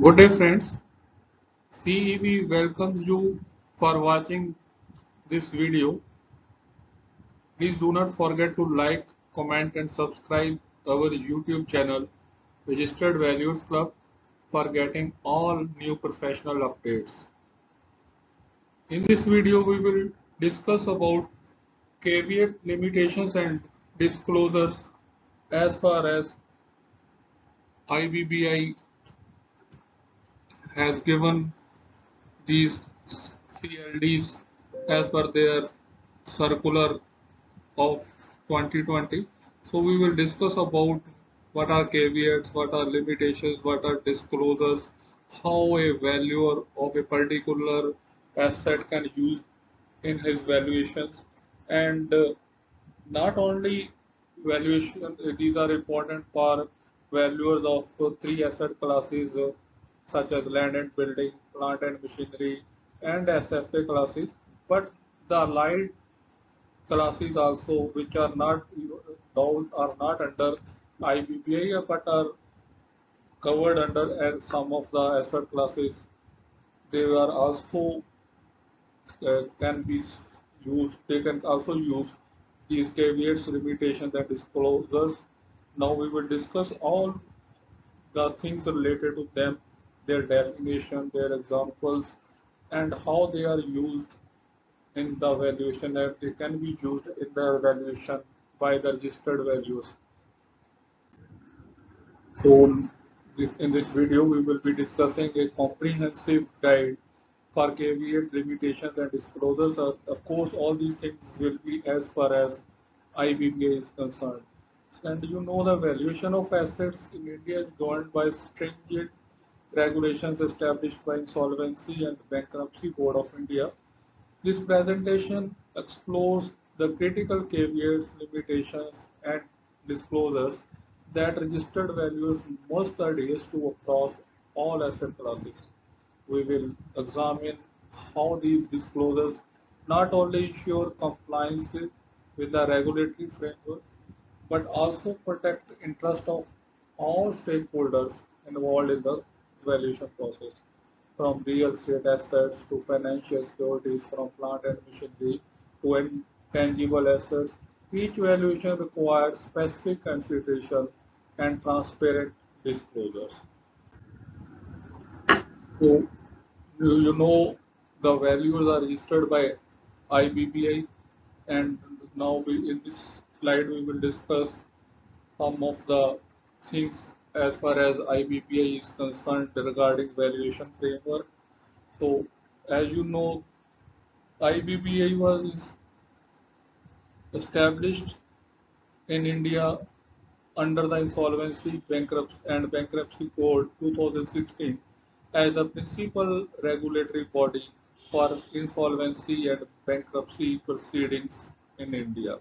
Good day friends, CEV welcomes you for watching this video. Please do not forget to like, comment and subscribe our YouTube channel Registered Values Club for getting all new professional updates. In this video we will discuss about caveat limitations and disclosures as far as IBBI has given these CLDs as per their circular of 2020. So we will discuss about what are caveats, what are limitations, what are disclosures, how a valuer of a particular asset can use in his valuations, and not only valuation, these are important for valuers of three asset classes such as land and building, plant and machinery, and SFA classes, but the allied classes also which are not those are not under IBBI but are covered under and some of the asset classes they are also can be used. They can also use these caveats, limitations, and disclosures. Now we will discuss all the things related to them, their definition, their examples, and how they are used in the valuation, and they can be used in the valuation by the registered values. So in this video we will be discussing a comprehensive guide for caveat, limitations and disclosures. Of course all these things will be as far as IBBI is concerned. And you know the valuation of assets in India is governed by stringent regulations established by Insolvency and Bankruptcy Board of India. This presentation explores the critical caveats, limitations, and disclosures that registered values must adhere to across all asset classes. We will examine how these disclosures not only ensure compliance with the regulatory framework but also protect the interest of all stakeholders involved in the valuation process, from real estate assets to financial securities, from plant and machinery to intangible assets. Each valuation requires specific consideration and transparent disclosures. So, you know the values are registered by IBBI, and now in this slide we will discuss some of the things as far as IBBI is concerned regarding valuation framework. So, as you know, IBBI was established in India under the Insolvency, Bankruptcy and Bankruptcy Code 2016 as the principal regulatory body for insolvency and bankruptcy proceedings in India.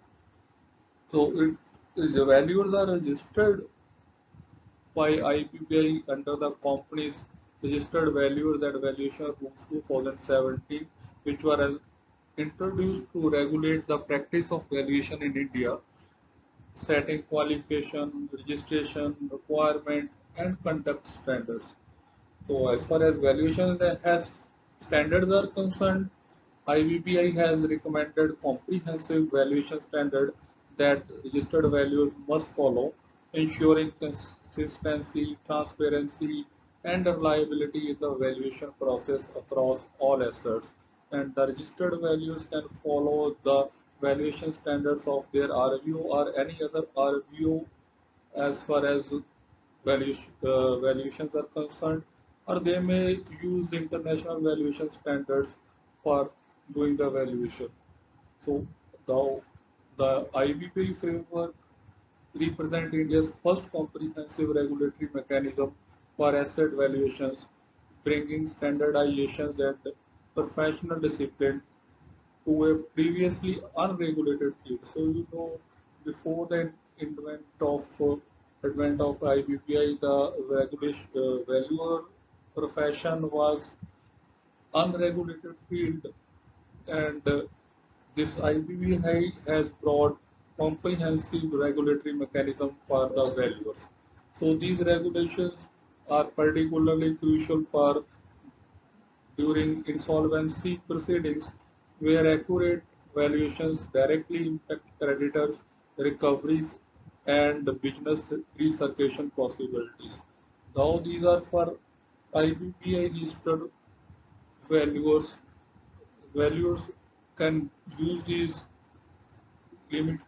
So, the values are registered by IBBI under the company's registered values and valuation rules 2017, which were introduced to regulate the practice of valuation in India, setting qualification, registration, requirement, and conduct standards. So, as far as valuation has standards are concerned, IBBI has recommended comprehensive valuation standard that registered values must follow, ensuring consistency, transparency, and reliability in the valuation process across all assets. And the registered values can follow the valuation standards of their RVO or any other RVO as far as valuations are concerned, or they may use international valuation standards for doing the valuation. So the IBBI framework represent India's first comprehensive regulatory mechanism for asset valuations, bringing standardizations and professional discipline to a previously unregulated field. So you know, before the advent of IBPI, the regulation valuer profession was unregulated field, and this IBPI has brought comprehensive regulatory mechanism for the valuers. So these regulations are particularly crucial for during insolvency proceedings, where accurate valuations directly impact creditors' recoveries and business recirculation possibilities. Now, these are for IBBI registered valuers. Valuers can use these limit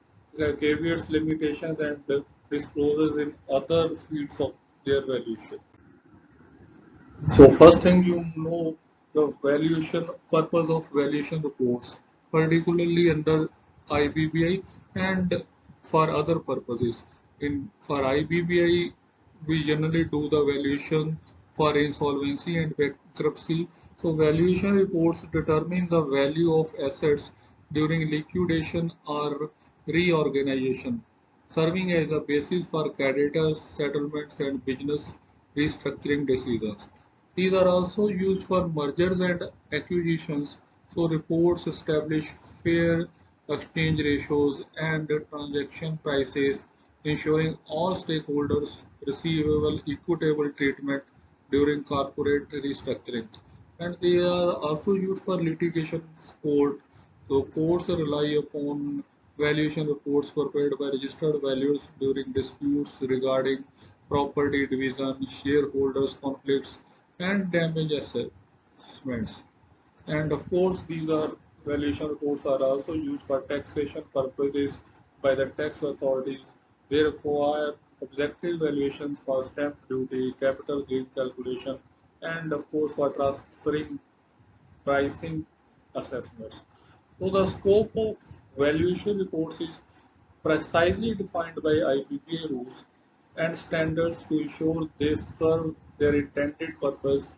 caveats, limitations, and disclosures in other fields of their valuation. So first thing you know the valuation purpose of valuation reports, particularly under IBBI and for other purposes. In for IBBI, we generally do the valuation for insolvency and bankruptcy. So valuation reports determine the value of assets during liquidation or reorganization, serving as the basis for creditors, settlements, and business restructuring decisions. These are also used for mergers and acquisitions, so reports establish fair exchange ratios and transaction prices, ensuring all stakeholders receive equitable treatment during corporate restructuring. And they are also used for litigation support. So courts rely upon valuation reports prepared by registered valuers during disputes regarding property division, shareholders conflicts, and damage assessments. And of course, these are valuation reports are also used for taxation purposes by the tax authorities. They require objective valuations for stamp duty, capital gain calculation, and of course for transferring pricing assessments. So the scope of valuation reports is precisely defined by IBBA rules and standards to ensure they serve their intended purpose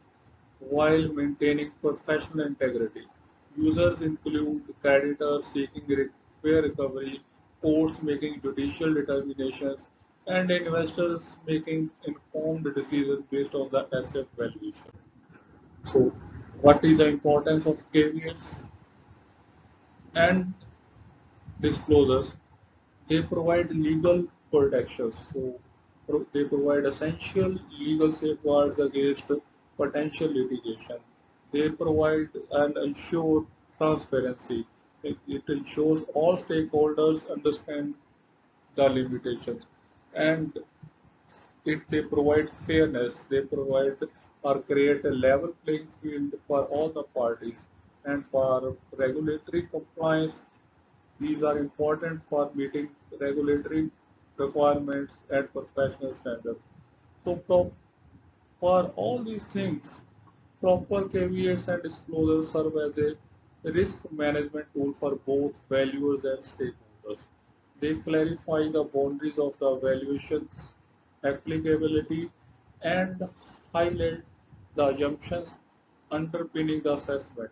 while maintaining professional integrity. Users include creditors seeking fair recovery, courts making judicial determinations, and investors making informed decisions based on the asset valuation. So, what is the importance of caveats and disclosures? They provide legal protections. So they provide essential legal safeguards against potential litigation. They provide and ensure transparency. It ensures all stakeholders understand the limitations, and they provide fairness. They provide or create a level playing field for all the parties, and for regulatory compliance these are important for meeting regulatory requirements and professional standards. So, for all these things, proper caveats and disclosures serve as a risk management tool for both valuers and stakeholders. They clarify the boundaries of the valuations, applicability, and highlight the assumptions underpinning the assessment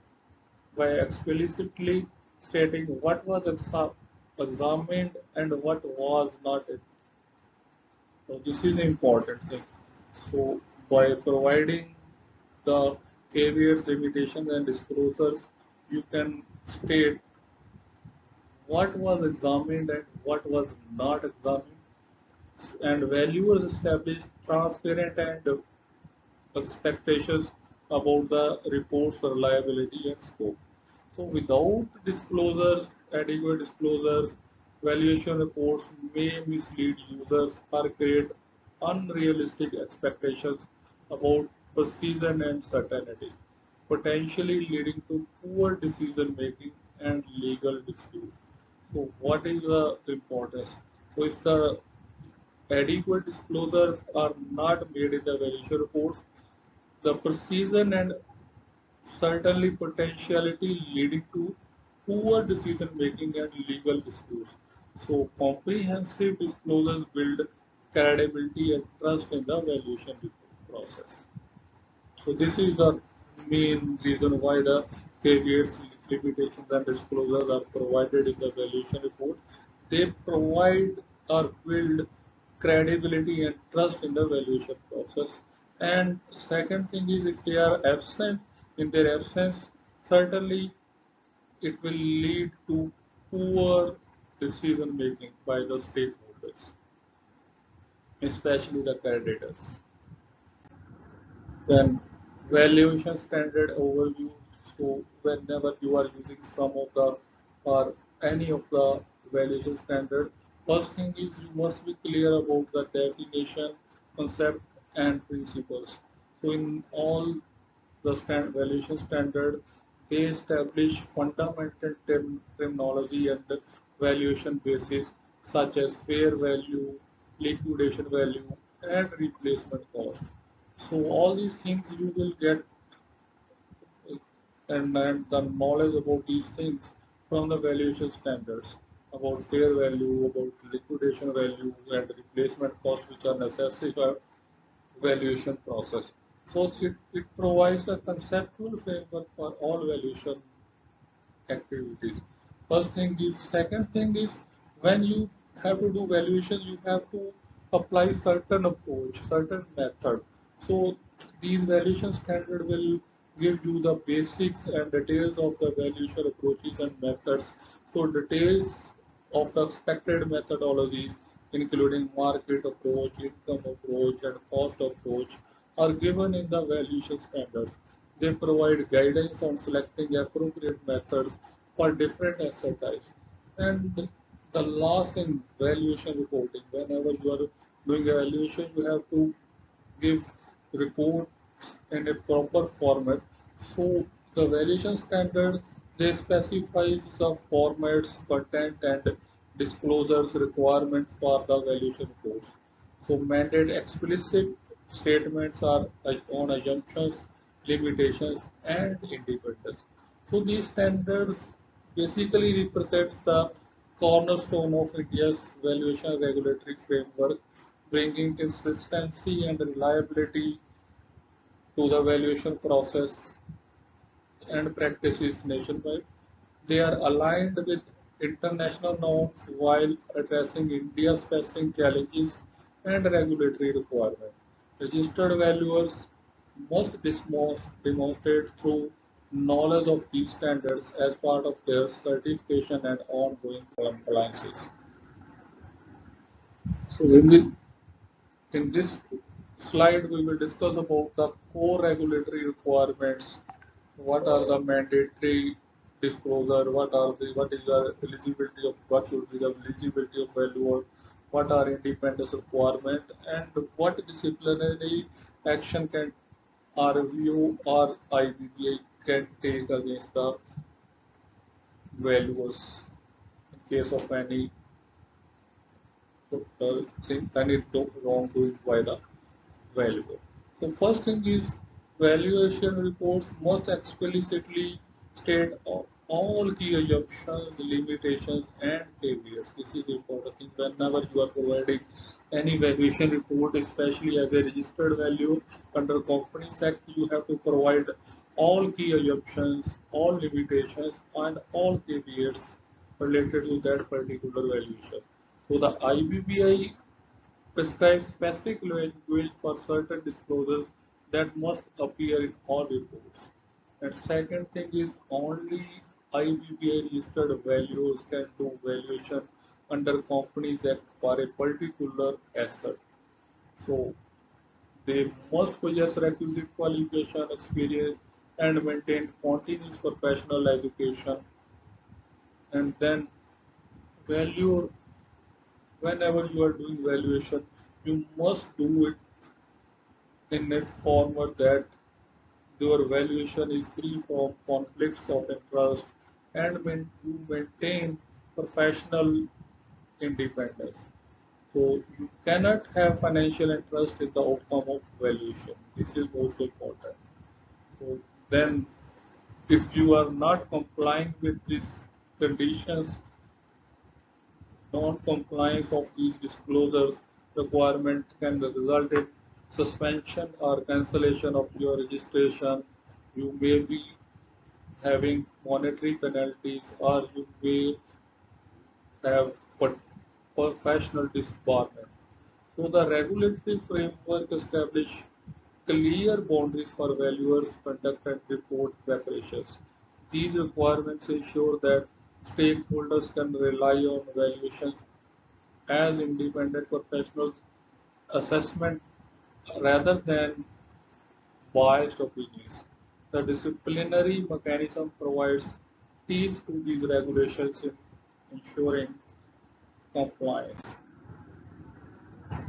by explicitly stating what was examined and what was not. So this is an important thing. So by providing the caveats, limitations, and disclosures, you can state what was examined and what was not examined, and valuers establish transparent and expectations about the report's reliability and scope. So without disclosures, adequate disclosures, valuation reports may mislead users or create unrealistic expectations about precision and certainty, potentially leading to poor decision making and legal dispute. So what is the importance? So if the adequate disclosures are not made in the valuation reports, the precision and certainly potentiality leading to poor decision making and legal disputes. So comprehensive disclosures build credibility and trust in the valuation process. So this is the main reason why the caveats, limitations and disclosures are provided in the valuation report. They provide or build credibility and trust in the valuation process. And second thing is if they are absent, in their absence, certainly it will lead to poor decision making by the stakeholders, especially the creditors. Then valuation standard overview. So whenever you are using some of the or any of the valuation standard, first thing is you must be clear about the definition, concept, and principles. So in all the valuation standard, they establish fundamental terminology and valuation basis such as fair value, liquidation value, and replacement cost. So all these things you will get and the knowledge about these things from the valuation standards about fair value, about liquidation value, and replacement cost, which are necessary for valuation process. So it provides a conceptual framework for all valuation activities. First thing is, second thing is when you have to do valuation, you have to apply certain approach, certain method. So these valuation standard will give you the basics and details of the valuation approaches and methods. So details of the expected methodologies, including market approach, income approach, and cost approach, are given in the valuation standards. They provide guidance on selecting appropriate methods for different asset types. And the last thing, valuation reporting. Whenever you are doing evaluation, you have to give report in a proper format. So the valuation standard, they specifies the formats, content, and disclosures requirement for the valuation reports. So mandate explicit statements are like on assumptions, limitations, and independence. So these standards basically represents the cornerstone of India's valuation regulatory framework, bringing consistency and reliability to the valuation process and practices nationwide. They are aligned with international norms while addressing India's pressing challenges and regulatory requirements. Registered valuers must demonstrate through knowledge of these standards as part of their certification and ongoing compliances. So in this slide, we will discuss about the core regulatory requirements. What are the mandatory disclosure? What is the eligibility of what should be the eligibility of valuer? What are independence requirement and what disciplinary action can RVO or IBBI can take against the valuers in case of any wrongdoing by the valuable. So first thing is valuation reports must explicitly state all key assumptions, limitations, and caveats. This is important thing whenever you are providing any valuation report, especially as a registered value under Companies Act, you have to provide all key assumptions, all limitations, and all caveats related to that particular valuation. So the IBBI prescribes specific language for certain disclosures that must appear in all reports. And second thing is only IBBI registered valuers can do valuation under Companies Act for a particular asset. So they must possess requisite qualification, experience, and maintain continuous professional education. And then value whenever you are doing valuation, you must do it in a format that your valuation is free from conflicts of interest and you maintain professional independence. So you cannot have financial interest in the outcome of valuation. This is most important. So then if you are not complying with these conditions, non-compliance of these disclosures requirement can result in suspension or cancellation of your registration. You may be having monetary penalties or you may have professional disbarment. So the regulatory framework establishes clear boundaries for valuers, conduct and report preparations. These requirements ensure that stakeholders can rely on valuations as independent professionals assessment rather than biased opinions. The disciplinary mechanism provides teeth to these regulations in ensuring compliance.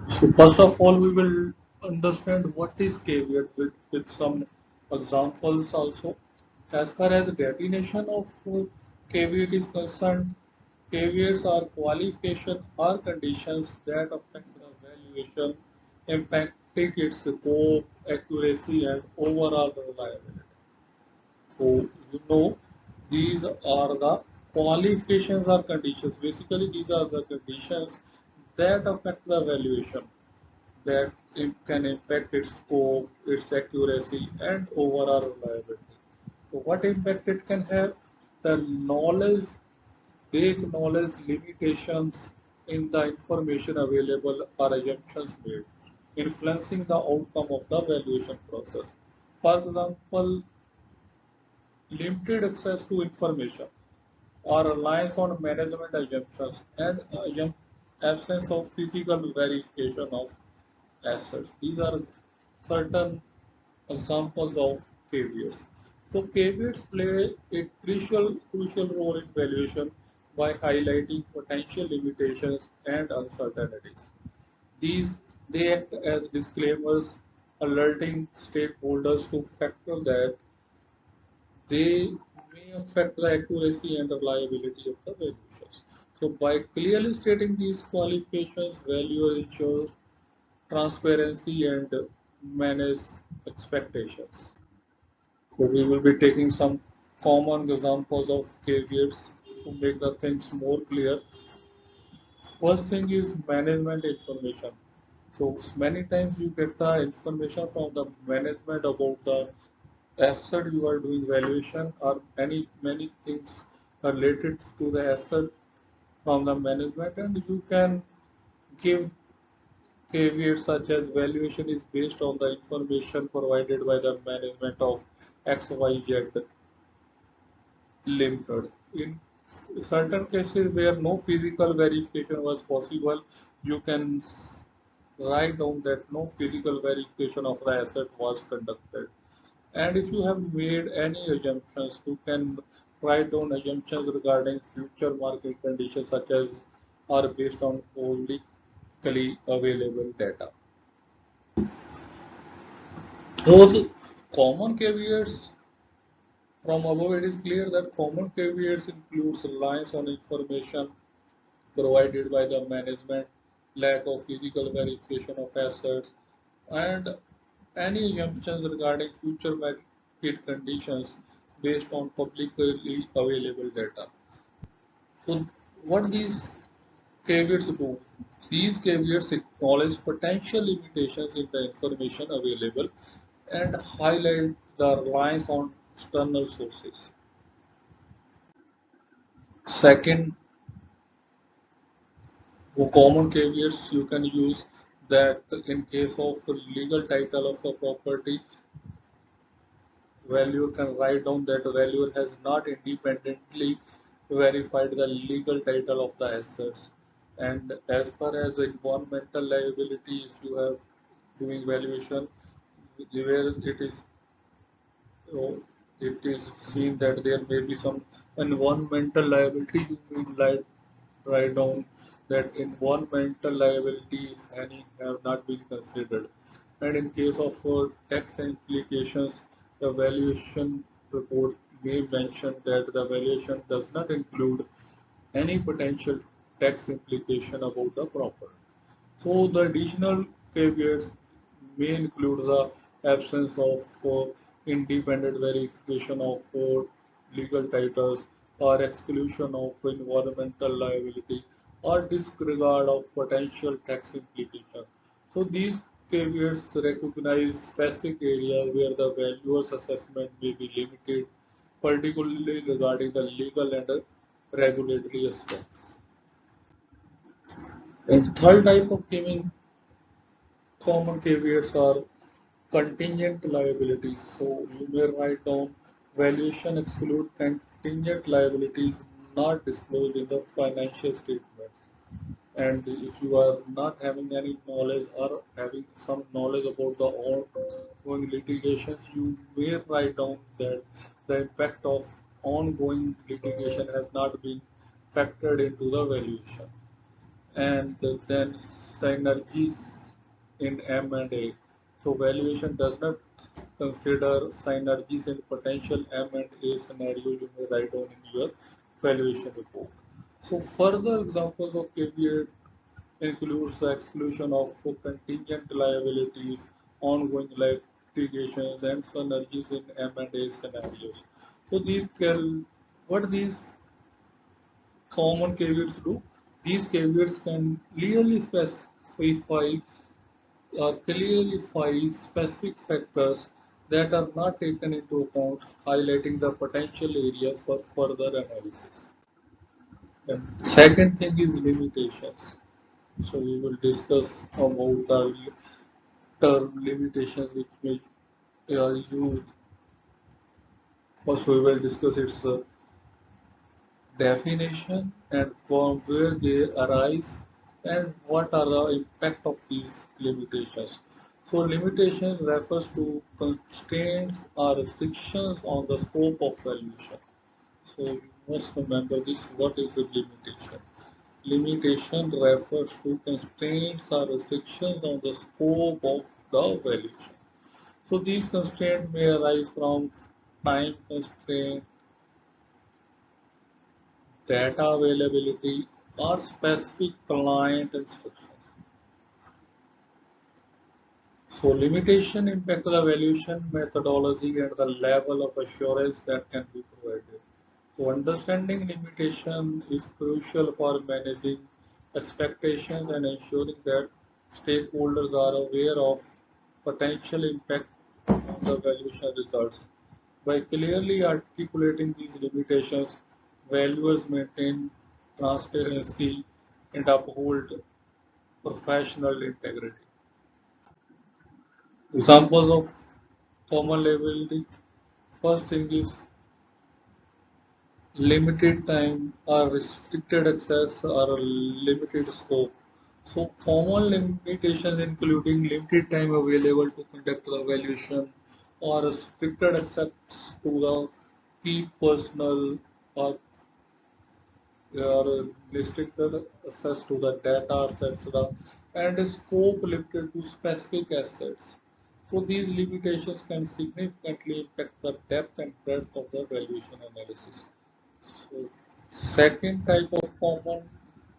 So first of all, we will understand what is caveat with some examples also. As far as the definition of caveat is concerned, caveats are qualification or conditions that affect the valuation, impacting its scope, accuracy, and overall reliability. So these are the qualifications or conditions. Basically, these are the conditions that affect the valuation, that it can impact its scope, its accuracy, and overall reliability. So, what impact it can have? The knowledge, they acknowledge limitations in the information available or assumptions made, influencing the outcome of the valuation process. For example, limited access to information or reliance on management assumptions and absence of physical verification of assets. These are certain examples of caveats. So caveats play a crucial role in valuation by highlighting potential limitations and uncertainties. These they act as disclaimers, alerting stakeholders to factor that they may affect the accuracy and reliability of the valuations. So by clearly stating these qualifications, valuer ensures transparency and manage expectations. So we will be taking some common examples of caveats to make the things more clear. First thing is management information. So many times you get the information from the management about the asset you are doing valuation or many things related to the asset from the management, and you can give caveats such as valuation is based on the information provided by the management of XYZ Limited. In certain cases where no physical verification was possible, you can write down that no physical verification of the asset was conducted. And if you have made any assumptions, you can write down assumptions regarding future market conditions such as are based on publicly available data. So the common caveats from above, it is clear that common caveats includes reliance on information provided by the management, lack of physical verification of assets, and any assumptions regarding future market conditions based on publicly available data. So, what these caveats do? These caveats acknowledge potential limitations in the information available and highlight the reliance on external sources. Second, common caveats you can use that in case of legal title of a property, valuer can write down that valuer has not independently verified the legal title of the assets. And as far as environmental liability, if you have doing valuation where uh, it is seen that there may be some environmental liability, you may write down that environmental liability, if any, have not been considered. And in case of tax implications, the valuation report may mention that the valuation does not include any potential tax implication about the property. So the additional caveats may include the absence of independent verification of legal titles or exclusion of environmental liability or disregard of potential tax implications. So these caveats recognize specific areas where the valuer's assessment may be limited, particularly regarding the legal and regulatory aspects. And third type of giving common caveats are contingent liabilities. So you may write down valuation exclude contingent liabilities not disclosed in the financial statements. And if you are not having any knowledge or having some knowledge about the ongoing litigations, you may write down that the impact of ongoing litigation has not been factored into the valuation. And then synergies in M&A. So valuation does not consider synergies in potential M&A scenario you may write down in your valuation report. So further examples of caveat includes the exclusion of contingent liabilities, ongoing litigations, and synergies in M&A scenarios. So what these common caveats do? These caveats can clearly specific factors that are not taken into account, highlighting the potential areas for further analysis. The second thing is limitations. So we will discuss about the term limitations which may are used. First, we will discuss its definition and from where they arise and what are the impact of these limitations. So limitations refers to constraints or restrictions on the scope of valuation. So you must remember this, what is a limitation? Limitation refers to constraints or restrictions on the scope of the valuation. So these constraints may arise from time constraint, data availability, or specific client instructions. So limitation impact the valuation methodology and the level of assurance that can be provided. So understanding limitation is crucial for managing expectations and ensuring that stakeholders are aware of potential impact on the valuation results. By clearly articulating these limitations, valuers maintain transparency and uphold professional integrity. Examples of common liability. First thing is limited time or restricted access or limited scope. So common limitations including limited time available to conduct the evaluation or restricted access to the key personal or restricted access to the data, etc., and a scope limited to specific assets. So these limitations can significantly impact the depth and breadth of the valuation analysis. So second type of common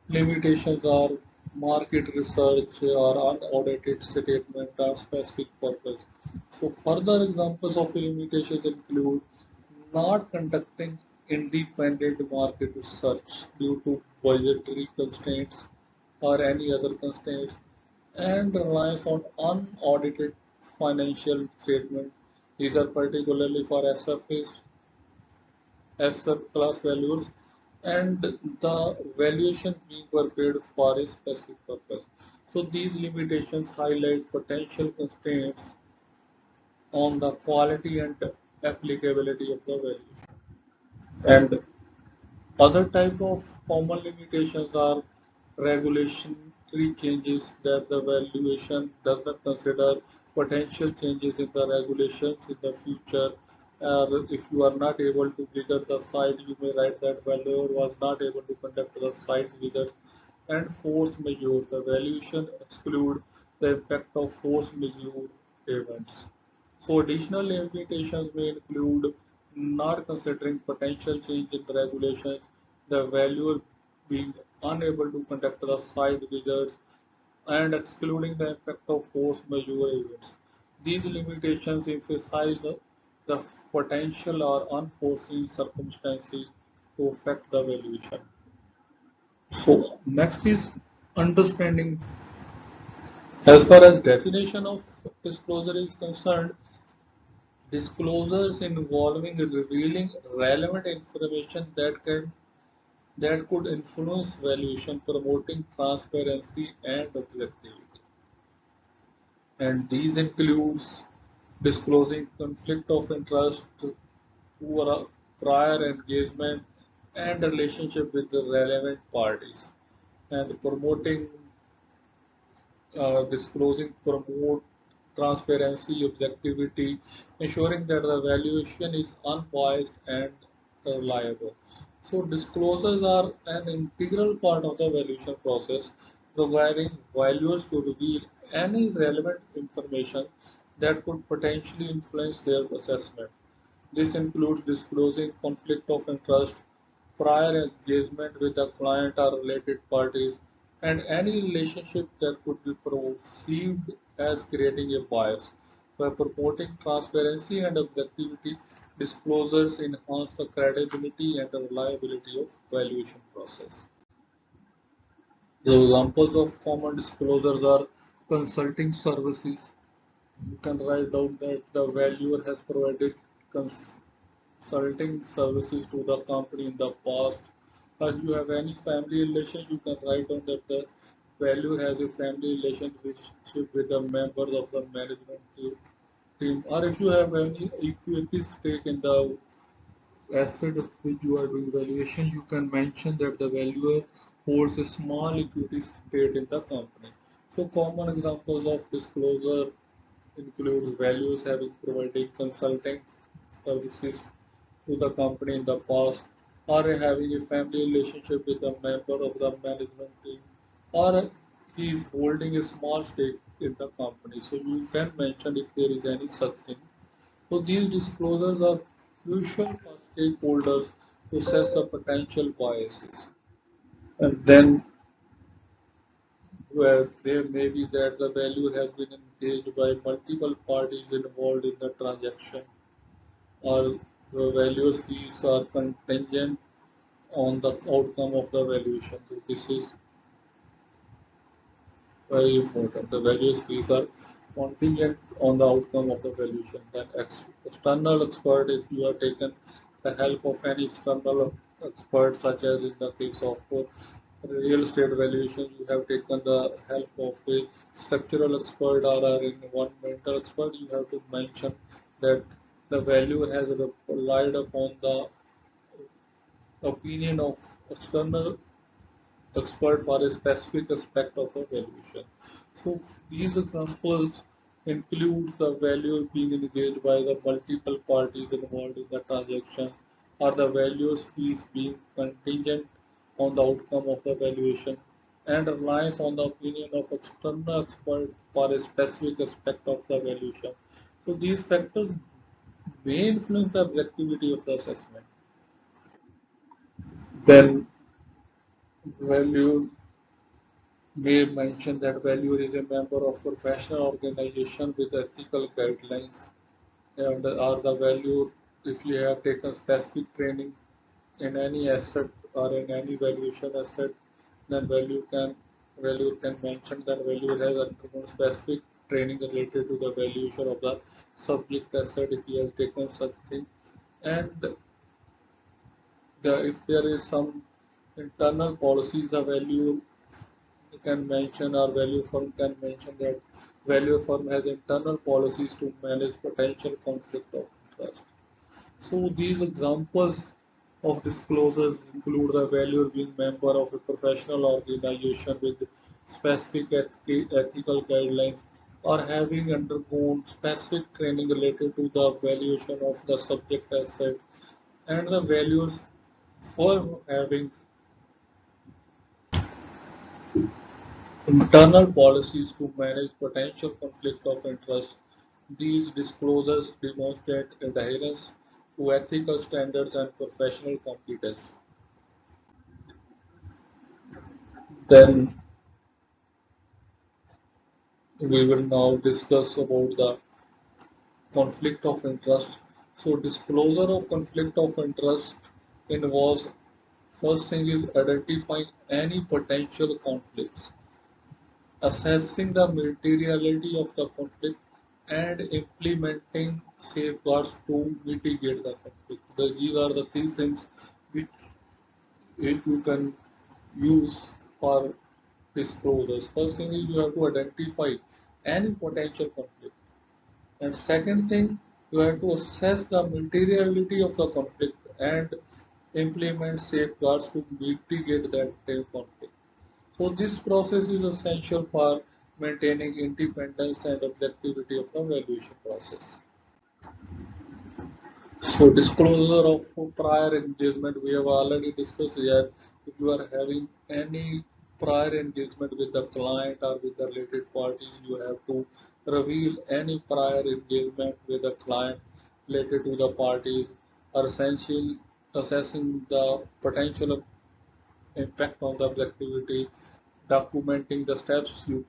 limitations are market research or unaudited statement or specific purpose. So further examples of limitations include not conducting independent market research due to budgetary constraints or any other constraints and reliance on unaudited financial statement. These are particularly for SFAs, asset class values, and the valuation being prepared for a specific purpose. So these limitations highlight potential constraints on the quality and applicability of the valuation. And other type of common limitations are regulatory changes that the valuation does not consider potential changes in the regulations in the future. If you are not able to visit the site, you may write that valuer was not able to conduct the site visit. And force majeure. The valuation exclude the impact of force majeure events. So additional limitations may include not considering potential change in the regulations, the valuer being unable to conduct the site visits, and excluding the impact of force majeure events. These limitations emphasize the potential or unforeseen circumstances to affect the valuation. So next is understanding. As far as definition of disclosure is concerned, disclosures involving revealing relevant information that could influence valuation, promoting transparency and objectivity. And these includes disclosing conflict of interest, prior engagement, and relationship with the relevant parties, and promoting disclosing promote transparency, objectivity, ensuring that the valuation is unbiased and reliable. So disclosures are an integral part of the valuation process, providing valuers to reveal any relevant information that could potentially influence their assessment. This includes disclosing conflict of interest, prior engagement with the client or related parties, and any relationship that could be perceived as creating a bias. By promoting transparency and objectivity, disclosures enhance the credibility and the reliability of valuation process. The examples of common disclosures are consulting services. You can write down that the valuer has provided consulting services to the company in the past. If you have any family relations, you can write down that the valuer has a family relationship with the members of the management team. Or if you have any equity stake in the asset of which you are doing valuation, you can mention that the valuer holds a small equity stake in the company. So common examples of disclosure includes values having provided consulting services to the company in the past, or having a family relationship with a member of the management team, or he is holding a small stake in the company. So you can mention if there is any such thing. So these disclosures are crucial for stakeholders to assess the potential biases. And then where there may be that the value has been engaged by multiple parties involved in the transaction, or the values fees are contingent on the outcome of the valuation. So this is very important. The values fees are contingent on the outcome of the valuation. Then external expert, if you have taken the help of any external expert, such as in the case of real estate valuation, you have taken the help of a structural expert or an environmental expert, you have to mention that the valuer has relied upon the opinion of external expert for a specific aspect of a valuation. So these examples includes the value being engaged by the multiple parties involved in the transaction, or the values fees being contingent on the outcome of the valuation, and reliance on the opinion of external expert for a specific aspect of the valuation. So these factors may influence the objectivity of the assessment. Then value may mention that valuer is a member of professional organization with ethical guidelines, and are the value, if you have taken specific training in any asset or in any valuation asset, then value can mention that value has undergone specific training related to the valuation of the subject asset if he has taken such thing. And if there is some internal policies, the value can mention, or value firm can mention that value firm has internal policies to manage potential conflict of interest. So these examples of disclosures include the valuer being member of a professional organization with specific ethical guidelines, or having undergone specific training related to the valuation of the subject asset, and the values firm having internal policies to manage potential conflict of interest. These disclosures demonstrate adherence to ethical standards and professional competence. Then we will now discuss about the conflict of interest. So disclosure of conflict of interest involves, first thing is identifying any potential conflicts, assessing the materiality of the conflict, and implementing safeguards to mitigate the conflict. These are the three things which you can use for disclosures. First thing is you have to identify any potential conflict. And second thing, you have to assess the materiality of the conflict and implement safeguards to mitigate that conflict. So this process is essential for maintaining independence and objectivity of the valuation process. So disclosure of prior engagement, we have already discussed here. If you are having any prior engagement with the client or with the related parties, you have to reveal any prior engagement with the client related to the parties, are essential assessing the potential impact on the objectivity, documenting the steps you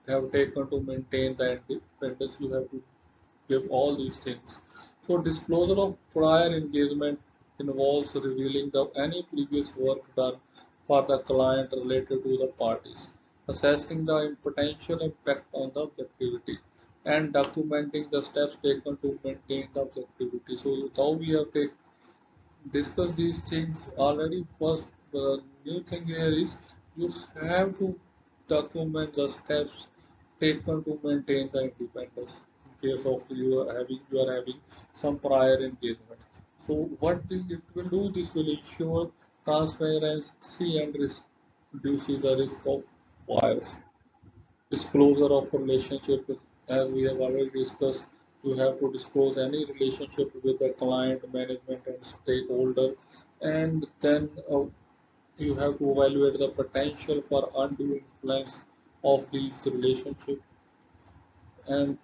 have taken to maintain the independence. You have to give all these things. So disclosure of prior engagement involves revealing any previous work done for the client related to the parties, assessing the potential impact on the objectivity, and documenting the steps taken to maintain the objectivity. So how we have discussed these things already. First, the new thing here is you have to document the steps taken to maintain the independence in case of you are having some prior engagement. So what it will do, this will ensure transparency and reduces the risk of bias. Disclosure of relationship, as we have already discussed, you have to disclose any relationship with the client, management and stakeholder, and then you have to evaluate the potential for undue influence of these relationships, and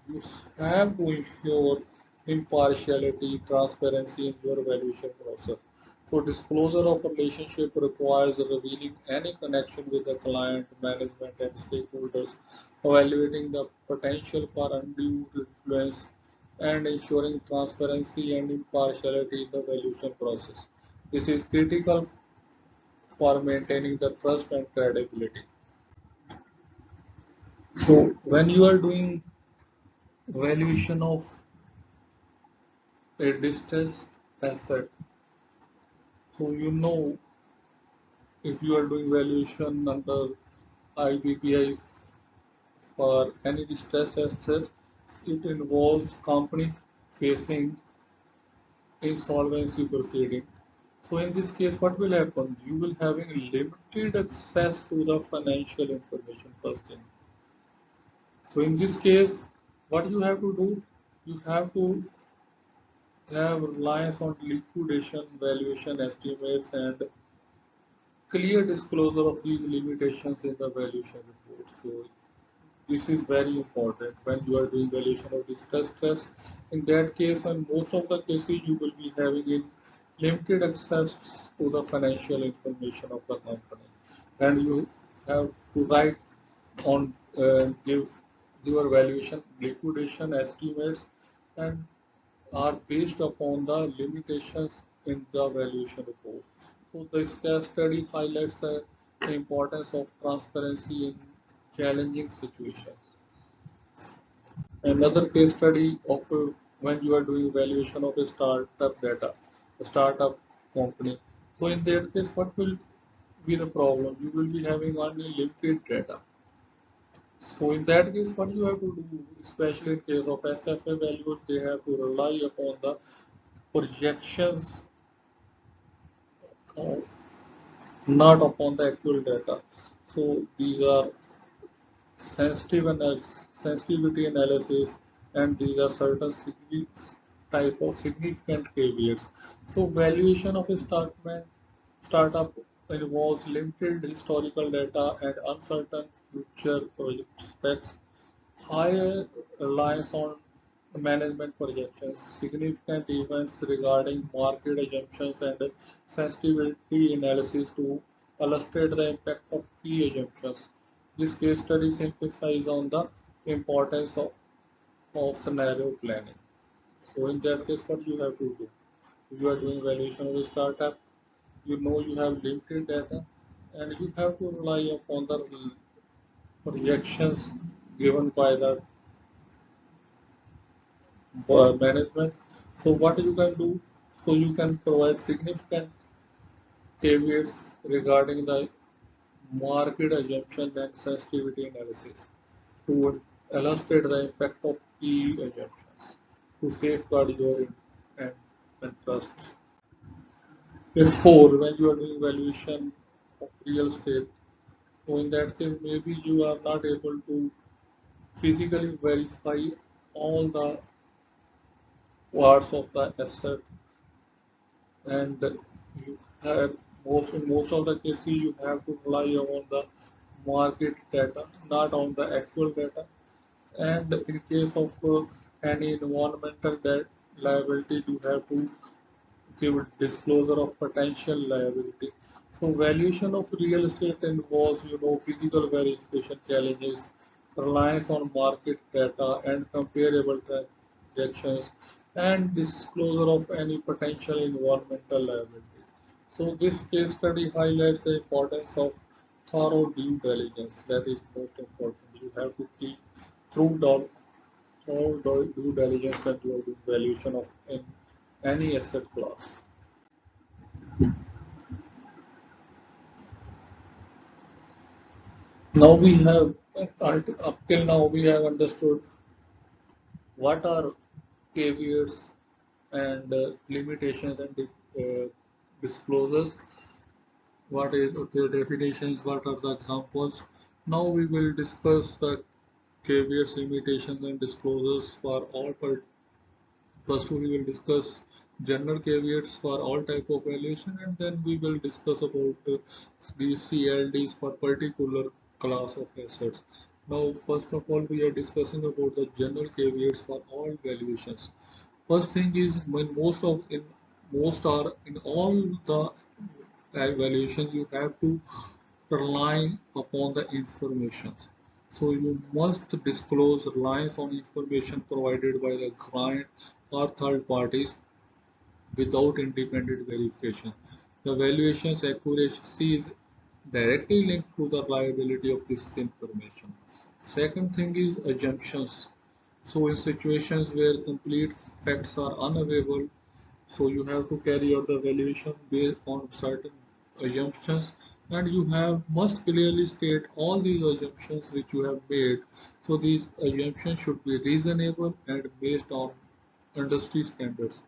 you have to ensure impartiality, transparency in your evaluation process. So disclosure of relationship requires revealing any connection with the client, management and stakeholders, evaluating the potential for undue influence, and ensuring transparency and impartiality in the evaluation process. This is critical for maintaining the trust and credibility. So when you are doing valuation of a distressed asset, so you know if you are doing valuation under IBBI for any distressed asset, it involves companies facing insolvency proceeding. So in this case, what will happen? You will having limited access to the financial information first thing. So in this case, what you have to do, you have to have reliance on liquidation, valuation estimates, and clear disclosure of these limitations in the valuation report. So this is very important when you are doing valuation of distress stress. In that case, in most of the cases, you will be having limited access to the financial information of the company, and you have to write on give your valuation liquidation estimates and are based upon the limitations in the valuation report. So this case study highlights the importance of transparency in challenging situations. Another case study of when you are doing valuation of a startup data, a startup company. So in that case, what will be the problem? You will be having only limited data. So in that case, what you have to do, especially in case of SFA values, they have to rely upon the projections, uh, not upon the actual data. So these are sensitivity analysis, and these are certain type of significant caveats. So valuation of a startup involves limited historical data and uncertain future prospects, higher reliance on management projections, significant events regarding market assumptions, and sensitivity analysis to illustrate the impact of key assumptions. This case study emphasizes on the importance of scenario planning. So in that case, what you have to do? If you are doing valuation of a startup, you know you have limited data, and you have to rely upon the projections given by the management. So what you can do? So you can provide significant caveats regarding the market assumption and sensitivity analysis to illustrate the impact of key assumptions to safeguard your and interests. Therefore, when you are doing valuation of real estate, So in that case, maybe you are not able to physically verify all the parts of the asset, and you have most of the cases you have to rely on the market data, not on the actual data. And in case of any environmental debt liability, you have to give disclosure of potential liability. So valuation of real estate involves, physical verification challenges, reliance on market data and comparable transactions, and disclosure of any potential environmental liability. So this case study highlights the importance of thorough due diligence. That is most important. You have to keep through all due diligence when you are doing valuation of any asset class. Now we have up till now we have understood what are caveats and limitations and disclosures. What is the definitions? What are the examples? Now we will discuss the caveats, limitations, and disclosures for all. First, we will discuss general caveats for all type of valuation, and then we will discuss about these CLDs for particular class of assets. Now, first of all, we are discussing about the general caveats for all valuations. First thing is when most are in all the evaluation you have to rely upon the information. So you must disclose reliance on information provided by the client or third parties without independent verification. The valuation's accuracy is directly linked to the reliability of this information. Second thing is assumptions. So in situations where complete facts are unavailable, so you have to carry out the valuation based on certain assumptions, and you have must clearly state all these assumptions which you have made. So these assumptions should be reasonable and based on industry standards.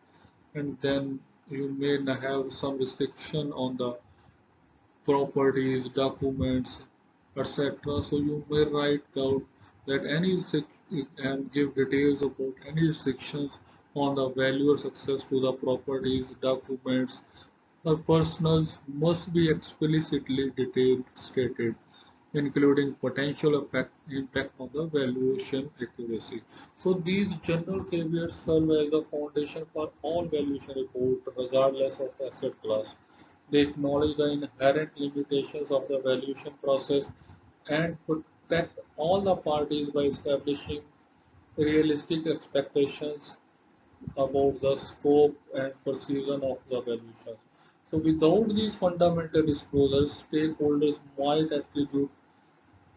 And then you may have some restriction on the properties, documents, etc. So you may write out that and give details about any restrictions on the valuer's access to the properties, documents, or personals must be explicitly detailed stated, including potential impact on the valuation accuracy. So these general caveats serve as the foundation for all valuation reports, regardless of asset class. They acknowledge the inherent limitations of the valuation process and protect all the parties by establishing realistic expectations about the scope and precision of the valuation. So without these fundamental disclosures, stakeholders might attribute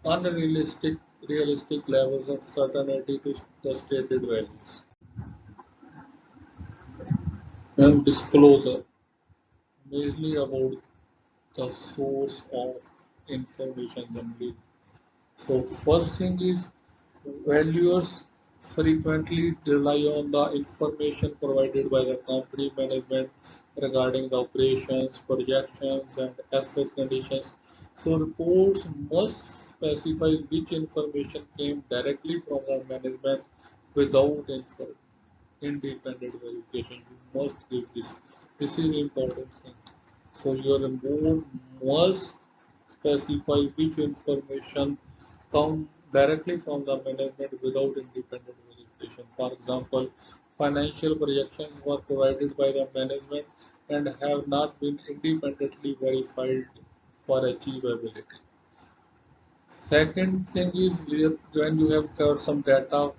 unrealistic realistic levels of certainty to the stated values. And disclosure, mainly about the source of information generally. So first thing is valuers frequently rely on the information provided by the company management regarding the operations, projections, and asset conditions. So reports must specify which information came directly from the management without independent verification. You must give this. This is important thing. So your report must specify which information come directly from the management without independent verification. For example, financial projections were provided by the management and have not been independently verified for achievability. Second thing is when you have got some data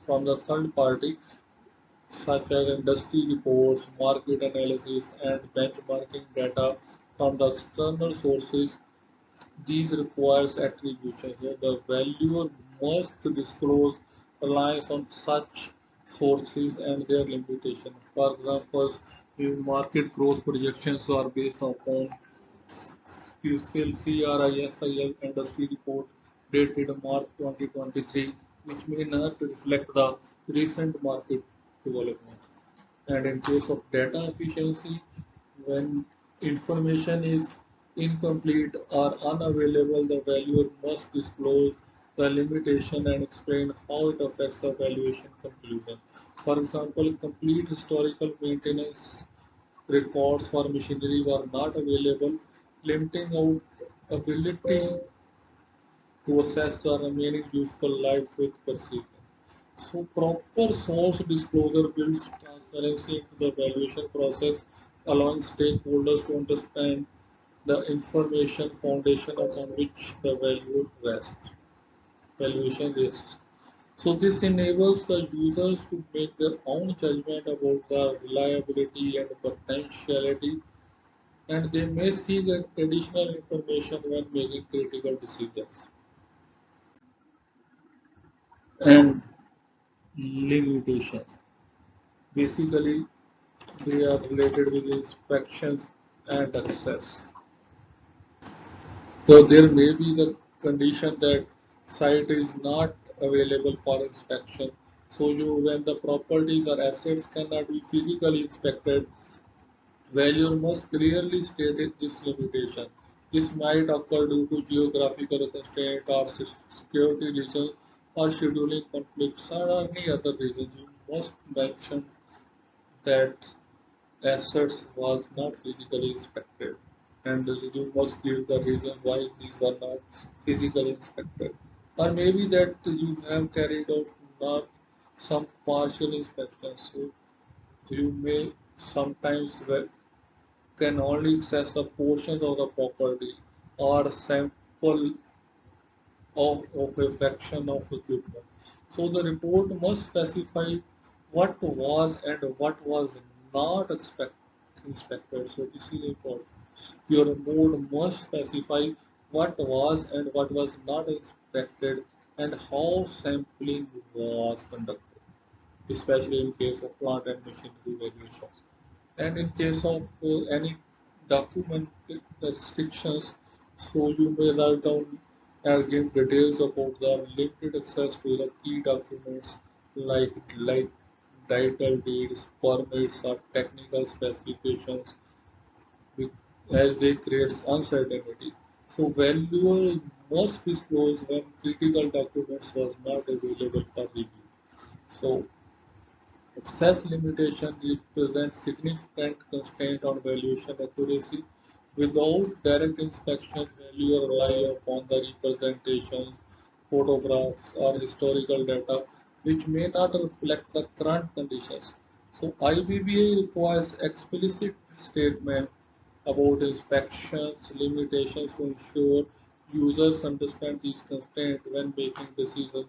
from the third party, such as industry reports, market analysis, and benchmarking data from the external sources. These requires attribution. So the valuer must disclose reliance on such sources and their limitation. For example, if market growth projections are based upon CRISIL industry report dated March 2023, which may not reflect the recent market development. And in case of data efficiency, when information is incomplete or unavailable, the valuer must disclose the limitation and explain how it affects the valuation conclusion. For example, complete historical maintenance records for machinery were not available, limiting out ability to assess the remaining useful life with precision. So proper source disclosure builds transparency into the valuation process, allowing stakeholders to understand the information foundation upon which the valuation rests. So this enables the users to make their own judgment about the reliability and potentiality, and they may seek additional information when making critical decisions. And limitations. Basically, they are related with inspections and access. So there may be the condition that site is not available for inspection. So when the properties or assets cannot be physically inspected, valuer must clearly state this limitation. This might occur due to geographical constraint or security reasons or scheduling conflicts or any other reasons. You must mention that assets was not physically inspected, and you must give the reason why these were not physically inspected. Or maybe that you have carried out not some partial inspections, so you may sometimes can only access the portions of the property or sample of a fraction of equipment. So the report must specify what was and what was not inspected. So this is important. Your report must specify what was and what was not inspected and how sampling was conducted, especially in case of plant and machinery valuations. And in case of any document restrictions, so you may write down and give details about the limited access to the key documents like title deeds, permits, or technical specifications, with, as they create uncertainty. So valuer must disclose when critical documents was not available for review. So access limitation represents significant constraint on valuation accuracy. Without direct inspections, valuer rely upon the representations, photographs, or historical data, which may not reflect the current conditions. So IBBA requires explicit statement about inspections limitations to ensure users understand these constraints when making decisions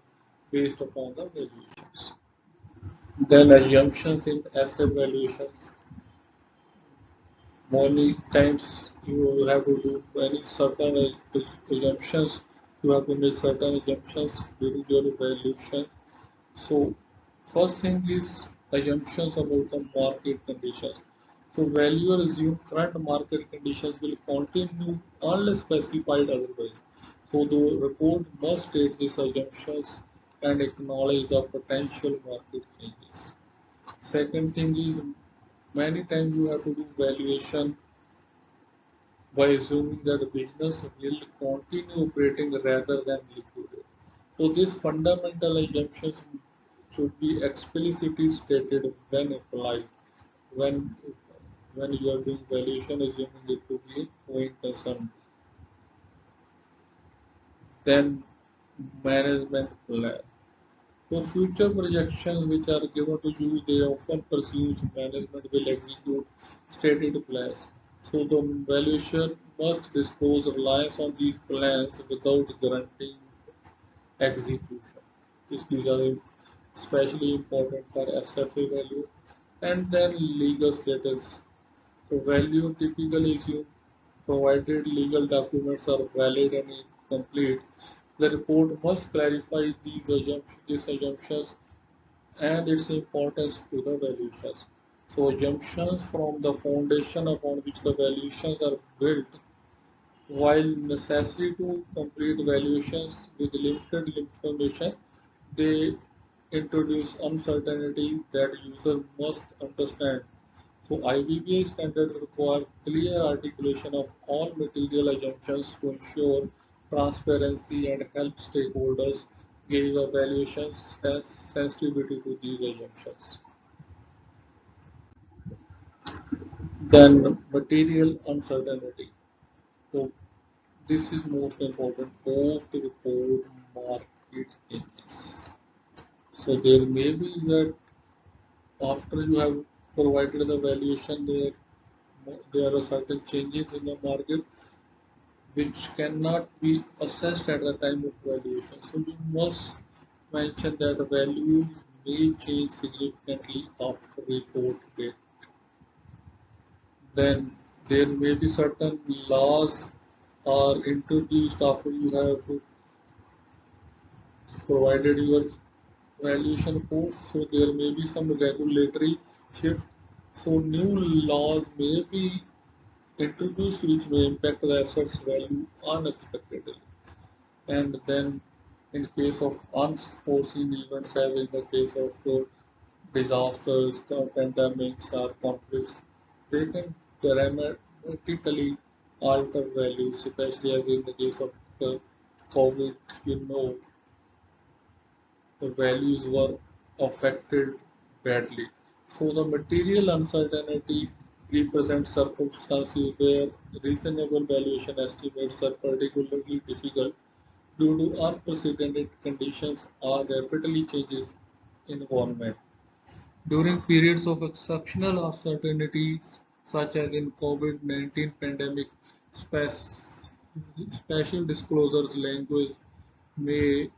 based upon the valuations. Then assumptions in asset valuations. Many times you have to do any certain assumptions. You have to make certain assumptions during your valuation. So first thing is assumptions about the market conditions. So valuer assume current market conditions will continue unless specified otherwise. So the report must state these assumptions and acknowledge the potential market changes. Second thing is many times you have to do valuation by assuming that the business will continue operating rather than liquidate. So these fundamental assumptions should be explicitly stated when applied. When when you are doing valuation, assuming it to be going concern. Then management plan. So future projections which are given to you, they often presume management will execute stated plans. So the valuation must disclose reliance on these plans without guaranteeing execution. These are especially important for SFA value. And then legal status. So value typically assume provided legal documents are valid and complete. The report must clarify these assumptions and its importance to the valuations. So assumptions from the foundation upon which the valuations are built, while necessary to complete valuations with limited information, they introduce uncertainty that user must understand. So IBBI standards require clear articulation of all material assumptions to ensure transparency and help stakeholders gauge the valuation sensitivity to these assumptions. Then material uncertainty. So this is most important post report market changes. So there may be that after you have provided the valuation, there are certain changes in the market which cannot be assessed at the time of valuation. So you must mention that the values may change significantly after report date. Then there may be certain laws are introduced after you have provided your valuation report. So there may be some regulatory shift. So new laws may be introduced which may impact the asset's value unexpectedly. And then in case of unforeseen events, as in the case of disasters, pandemics, or conflicts, they can dramatically alter values, especially as in the case of the COVID, you know, the values were affected badly. So the material uncertainty represents circumstances where reasonable valuation estimates are particularly difficult due to unprecedented conditions or rapidly changes environment. During periods of exceptional uncertainties, such as in COVID-19 pandemic, special disclosures language may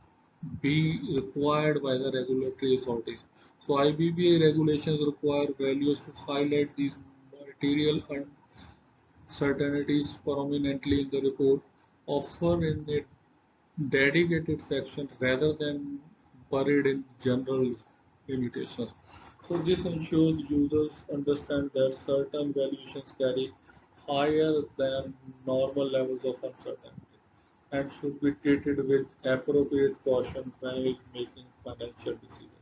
be required by the regulatory authorities. So IBBI regulations require values to highlight these material uncertainties prominently in the report, often in a dedicated section rather than buried in general limitations. So this ensures users understand that certain valuations carry higher than normal levels of uncertainty and should be treated with appropriate caution while making financial decisions.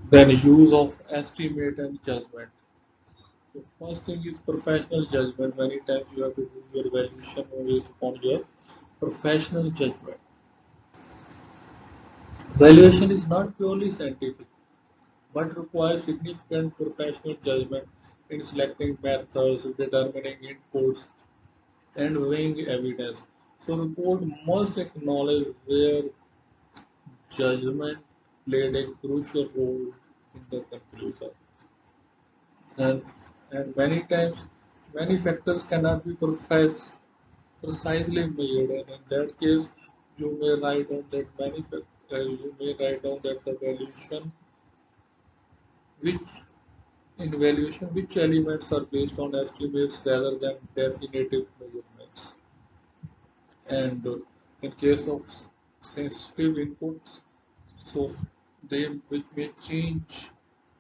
Then use of estimate and judgment. So first thing is professional judgment. Many times you have to do your valuation based upon your professional judgment. Valuation is not purely scientific, but requires significant professional judgment in selecting methods, determining inputs, and weighing evidence. So report must acknowledge where judgment played a crucial role in the conclusion. And, and many times, many factors cannot be precisely measured, and in that case, you may write down that you may write down that the valuation which in valuation which elements are based on estimates rather than definitive measurements. And in case of sensitive inputs, so they which may change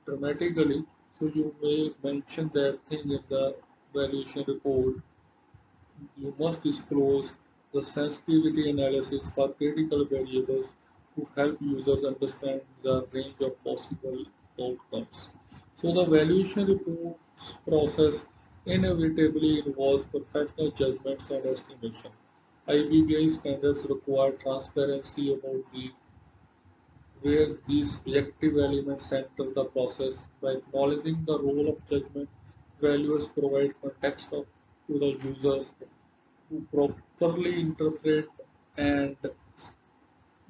dramatically. So you may mention that thing in the valuation report. You must disclose the sensitivity analysis for critical variables to help users understand the range of possible outcomes. So the valuation reports process inevitably involves professional judgments and estimation. IBBI standards require transparency about these where these objective elements enter the process. By acknowledging the role of judgment, valuers provide context to the users to properly interpret and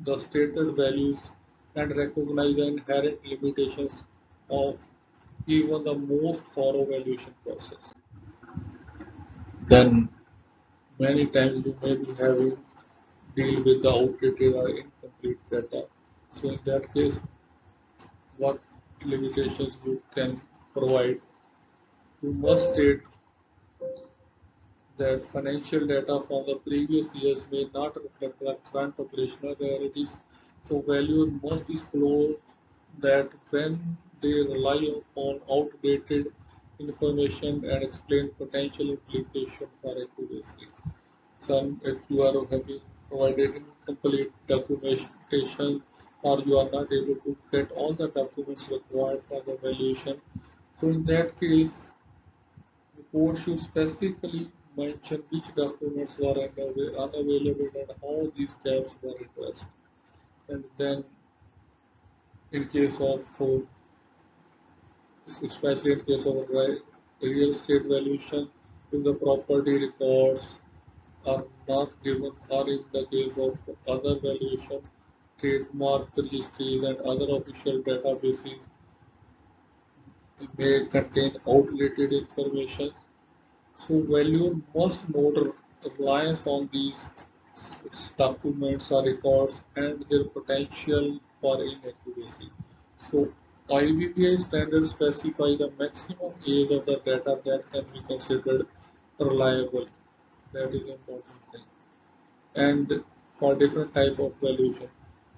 the stated values and recognize the inherent limitations of even the most thorough valuation process. Then many times you may be having deal with the outdated or incomplete data. So in that case, what limitations you can provide? You must state that financial data from the previous years may not reflect the current operational realities. So values must disclose that when they rely upon outdated information and explain potential implications for accuracy. Some, if you are having provided incomplete documentation, or you are not able to get all the documents required for the valuation. So in that case, the report should specifically mention which documents were unavailable and how these gaps were addressed. And then in case of, especially in case of real estate valuation, if the property records are not given, or in the case of other valuation, trademark registries and other official databases may contain outdated information. So value must note reliance on these documents or records and their potential for inaccuracy. So IBBI standards specify the maximum age of the data that can be considered reliable. That is an important thing. And for different type of valuation.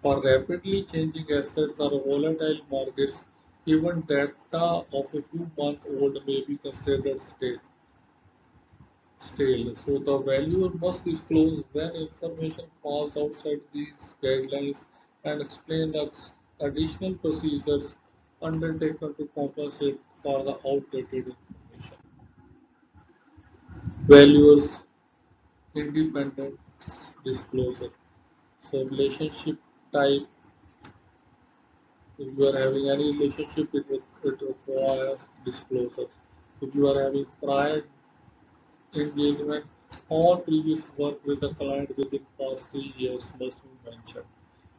For rapidly changing assets or volatile markets, even data of a few months old may be considered stale. So the valuer must disclose when information falls outside these guidelines and explain the additional procedures undertaken to compensate for the outdated information. Valuers independent disclosure. So relationship type, if you are having any relationship, it requires disclosure. If you are having prior engagement or previous work with the client within past 3 years must be mentioned.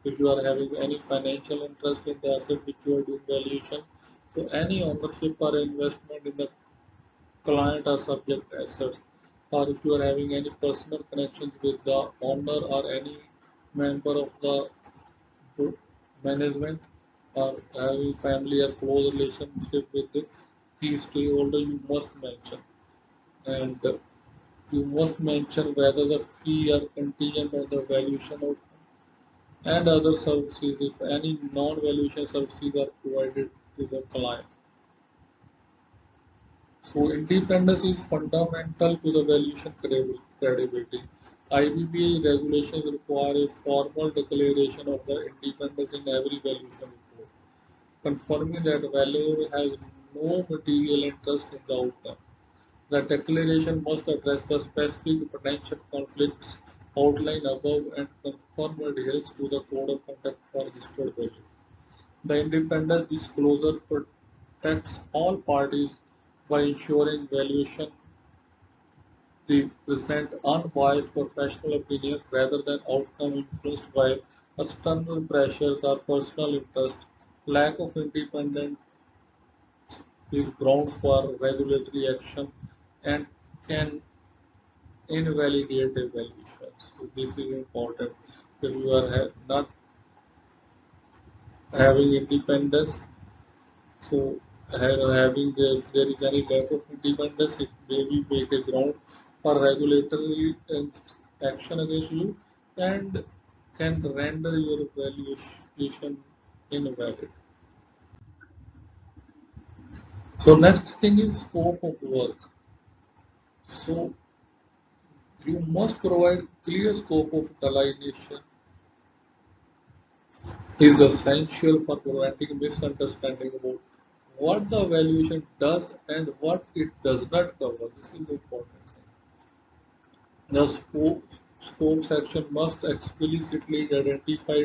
If you are having any financial interest in the asset which you are doing valuation, so any ownership or investment in the client or subject assets, or if you are having any personal connections with the owner or any member of the management or having family or close relationship with the key stakeholder, you must mention. And you must mention whether the fee are contingent on the valuation outcome and other services if any non-valuation services are provided to the client. So independence is fundamental to the valuation credibility. IBBA regulations require a formal declaration of the independence in every valuation report, confirming that valuer has no material interest in the outcome. The declaration must address the specific potential conflicts outlined above and conform adherence to the Code of Conduct for Registered Value. The independent disclosure protects all parties by ensuring valuation present unbiased professional opinion rather than outcome influenced by external pressures or personal interest. Lack of independence is grounds for regulatory action and can invalidate evaluation. So this is important. If you are not having independence, so having if there is any lack of independence, it may be make a ground for regulatory action against you and can render your evaluation invalid. So next thing is scope of work. So you must provide clear scope of delineation is essential for preventing misunderstanding about what the evaluation does and what it does not cover. This is the important thing. The scope section must explicitly identify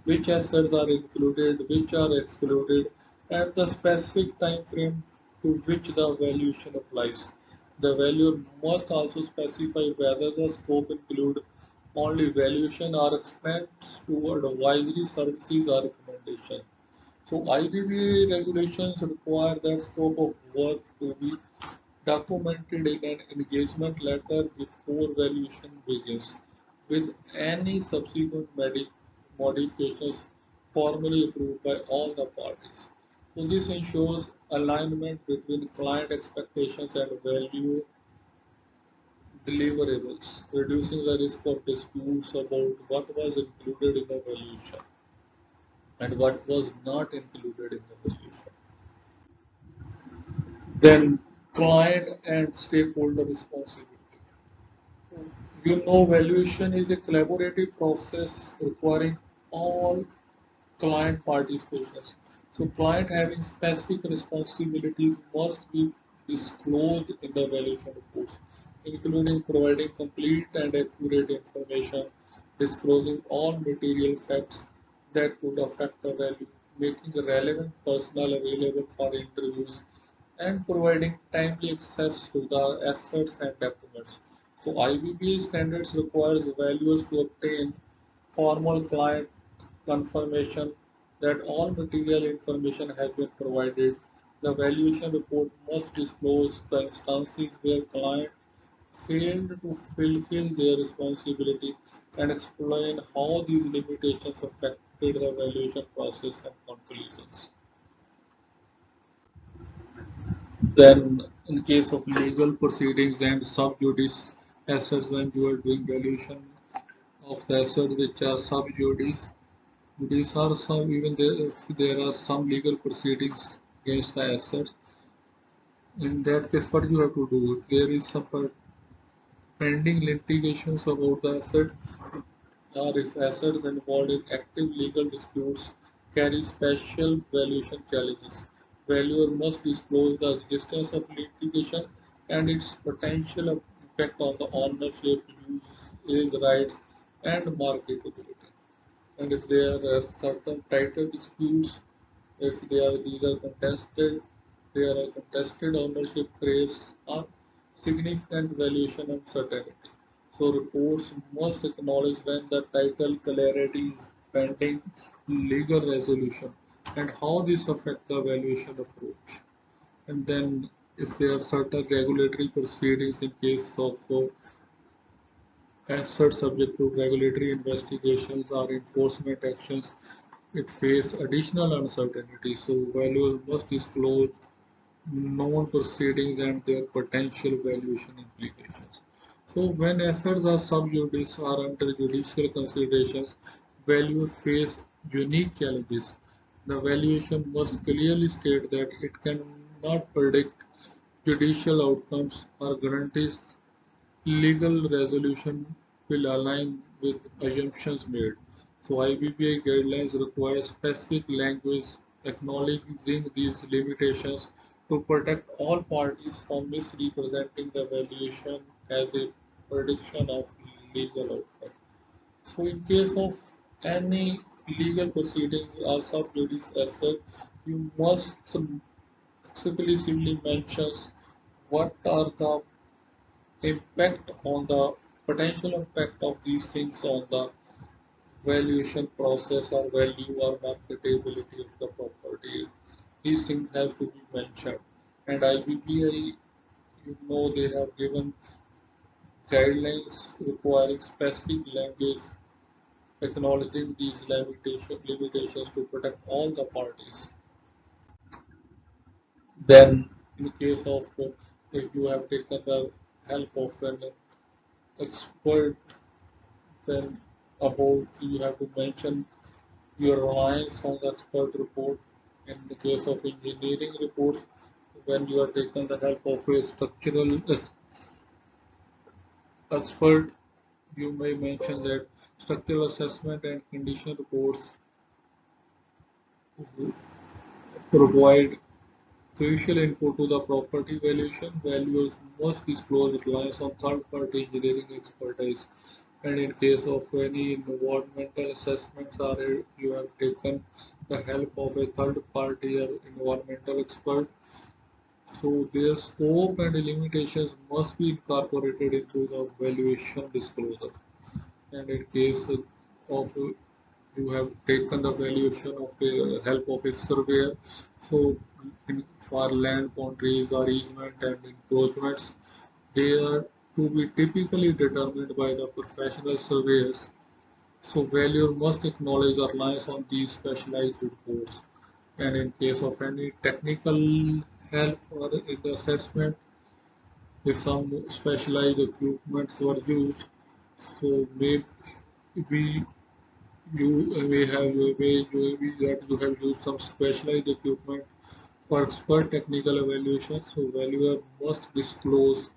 which assets are included, which are excluded, and the specific time frame to which the evaluation applies. The valuer must also specify whether the scope include only valuation or expands to advisory services or recommendation. So IBBA regulations require that scope of work to be documented in an engagement letter before valuation begins, with any subsequent modifications formally approved by all the parties. So this ensures alignment between client expectations and value deliverables, reducing the risk of disputes about what was included in the valuation and what was not included in the valuation. Then client and stakeholder responsibility. You know, valuation is a collaborative process requiring all client participations. So client having specific responsibilities must be disclosed in the valuation reports, including providing complete and accurate information, disclosing all material facts that could affect the value, making relevant personnel available for interviews, and providing timely access to the assets and documents. So IBBI standards requires valuers to obtain formal client confirmation that all material information has been provided. The valuation report must disclose the instances where client failed to fulfill their responsibility and explain how these limitations affected the valuation process and conclusions. Then, in case of legal proceedings and sub judice assets, when you are doing valuation of the assets which are sub judice, these are some even there, if there are some legal proceedings against the assets. In that case, what you have to do? If there is some pending litigations about the asset, or if assets involved in active legal disputes carry special valuation challenges, valuer must disclose the existence of litigation and its potential impact on the ownership, use rights, and marketability. And if there are certain title disputes, if these are contested, there are contested ownership creates a significant valuation uncertainty. So reports must acknowledge when the title clarity is pending legal resolution and how this affect the valuation approach. And then if there are certain regulatory proceedings in case of assets subject to regulatory investigations or enforcement actions, it face additional uncertainty. So valuers must disclose known proceedings and their potential valuation implications. So when assets are sub judice or under judicial considerations, valuers face unique challenges. The valuation must clearly state that it cannot predict judicial outcomes or guarantees legal resolution will align with assumptions made. So IBBI guidelines require specific language acknowledging these limitations to protect all parties from misrepresenting the valuation as a prediction of legal outcome. So in case of any legal proceeding or sub judice asset, you must explicitly mention what are the impact on the potential impact of these things on the valuation process or value or marketability of the property. These things have to be mentioned. And IBBI, they have given guidelines requiring specific language acknowledging these limitations to protect all the parties. Then, in case of if you have taken the help of an expert, then about you have to mention your reliance on the expert report. In the case of engineering reports, when you are taking the help of a structural expert, you may mention that structural assessment and condition reports provide crucial input to the property valuation. Valuers must disclose reliance on third-party engineering expertise. And in case of any environmental assessments or you have taken the help of a third party or environmental expert, so their scope and limitations must be incorporated into the valuation disclosure. And in case of you have taken the valuation of a help of a surveyor, so for land boundaries or easement and encroachments, they are to be typically determined by the professional surveyors. So valuer must acknowledge or reliance on these specialized reports. And in case of any technical help or in the assessment, if some specialized equipments were used, so maybe you may have maybe that you have used some specialized equipment for expert technical evaluation. So valuer must disclose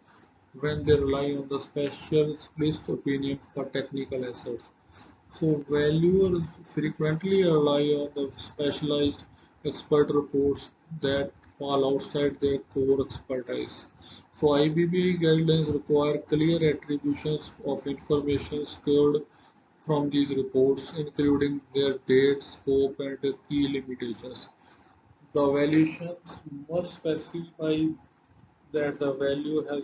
when they rely on the specialist opinion for technical assets. So valuers frequently rely on the specialized expert reports that fall outside their core expertise. So IBBI guidelines require clear attributions of information secured from these reports, including their date, scope, and key limitations. The valuations must specify that the value has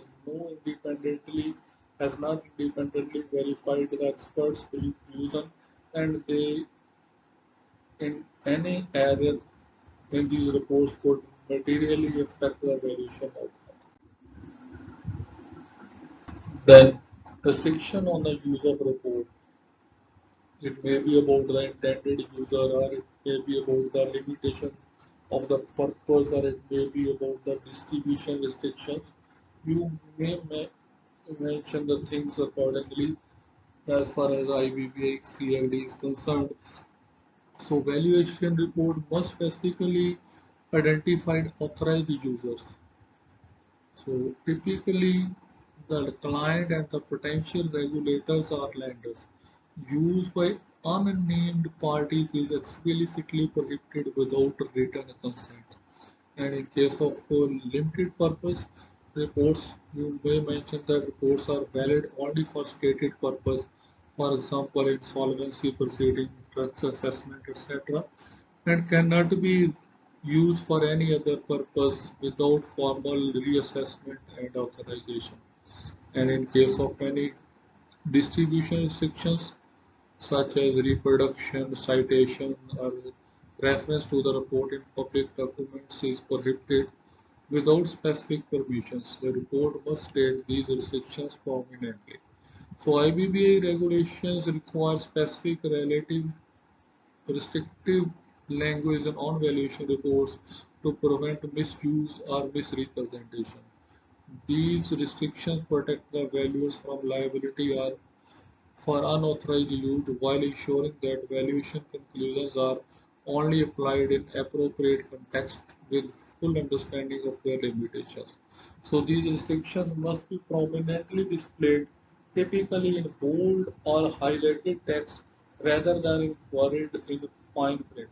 not independently verified the expert's conclusion, and they in any error in these reports could materially affect the valuation outcome. Then restriction on the use of report. It may be about the intended user, or it may be about the limitation of the purpose, or it may be about the distribution restrictions. You may mention the things accordingly as far as IBBI CLD is concerned. So valuation report must specifically identify authorized users. So typically the client and the potential regulators or lenders. Use by unnamed parties is explicitly prohibited without written consent. And in case of limited purpose reports, you may mention that reports are valid only for stated purpose, for example, insolvency proceeding, trust assessment, etc., and cannot be used for any other purpose without formal reassessment and authorization. And in case of any distribution restrictions, such as reproduction, citation, or reference to the report in public documents is prohibited without specific permissions. The report must state these restrictions prominently. So IBBA regulations require specific relative restrictive language on valuation reports to prevent misuse or misrepresentation. These restrictions protect the valuers from liability or for unauthorized use while ensuring that valuation conclusions are only applied in appropriate context with full understanding of their limitations. So these restrictions must be prominently displayed, typically in bold or highlighted text rather than in worried in fine print.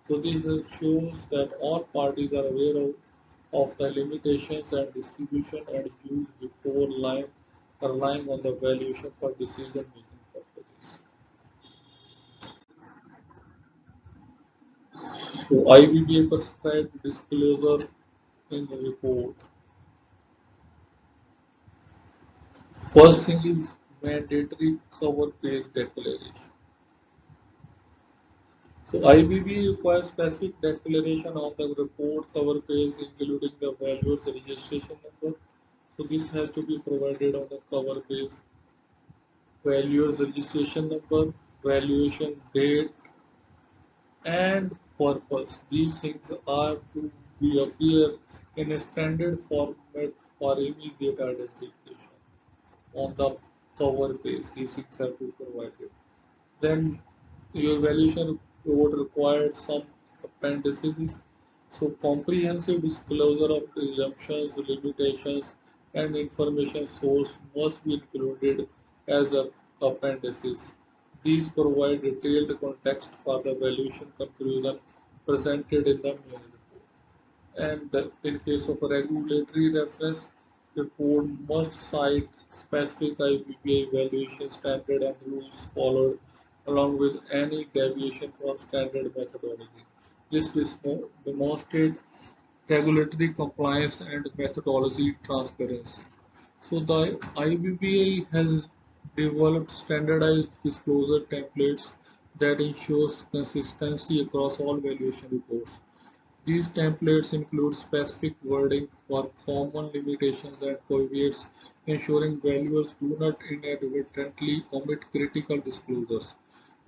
So this ensures that all parties are aware of the limitations and distribution and use before relying on the valuation for decision making purposes. So IBBA prescribed disclosure in the report. First thing is mandatory cover page declaration. So IBB requires specific declaration on the report cover page, including the valuer's registration number. So this has to be provided on the cover page. Valuer's registration number, valuation date, and purpose. These things are to be appear in a standard format for immediate identification on the cover page. These things have to be provided. Then your valuation report required some appendices. So comprehensive disclosure of assumptions, limitations, and information source must be included as appendices. These provide detailed context for the valuation conclusion presented in the main report. And in case of a regulatory reference, the report must cite specific IBBI evaluation standard and rules followed, along with any deviation from standard methodology. This demonstrates regulatory compliance and methodology transparency. So the IBBI has developed standardized disclosure templates that ensures consistency across all valuation reports. These templates include specific wording for common limitations and caveats, ensuring valuers do not inadvertently omit critical disclosures.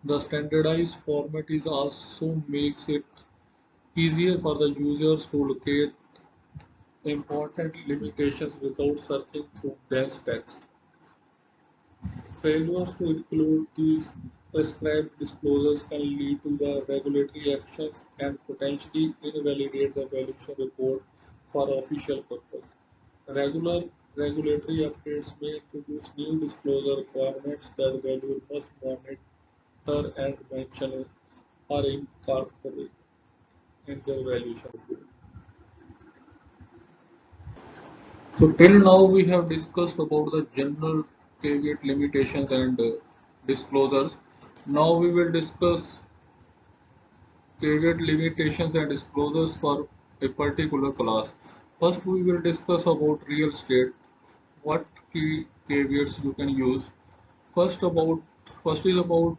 The standardized format is also makes it easier for the users to locate important limitations without searching through dense text. Failures to include these prescribed disclosures can lead to the regulatory actions and potentially invalidate the valuation report for official purpose. Regular regulatory updates may introduce new disclosure requirements that valuer must monitor and mention are incorporated in their valuation report. So till now we have discussed about the general caveat limitations and disclosures. Now we will discuss caveat limitations and disclosures for a particular class. First we will discuss about real estate, what key caveats you can use. First about first is about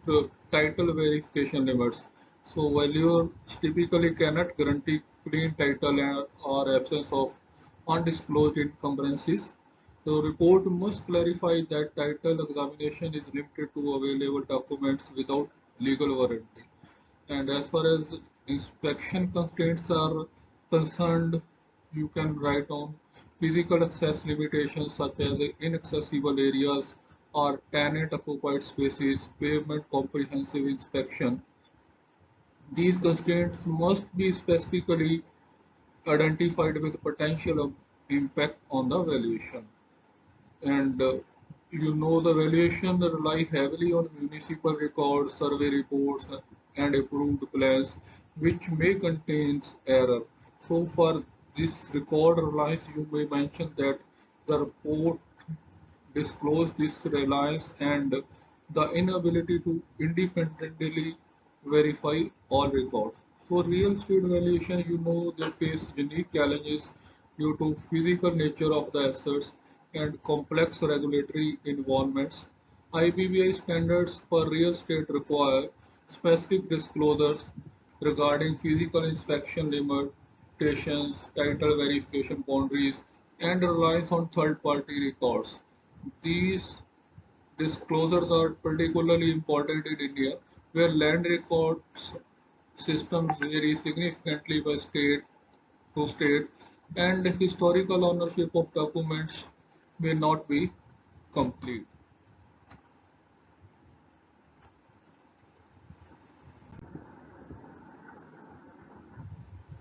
title verification limits. So valuers typically cannot guarantee clean title or absence of undisclosed encumbrances. The report must clarify that title examination is limited to available documents without legal warranty. And as far as inspection constraints are concerned, you can write on physical access limitations such as inaccessible areas or tenant occupied spaces, pavement comprehensive inspection. These constraints must be specifically identified with potential impact on the valuation. And the valuation rely heavily on municipal records, survey reports, and approved plans, which may contain error. So for this record reliance, you may mention that the report disclose this reliance and the inability to independently verify all records. So real estate valuation, they face unique challenges due to physical nature of the assets and complex regulatory environments. IBBI standards for real estate require specific disclosures regarding physical inspection limitations, title verification boundaries, and reliance on third-party records. These disclosures are particularly important in India, where land records systems vary significantly by state to state, and historical ownership of documents may not be complete.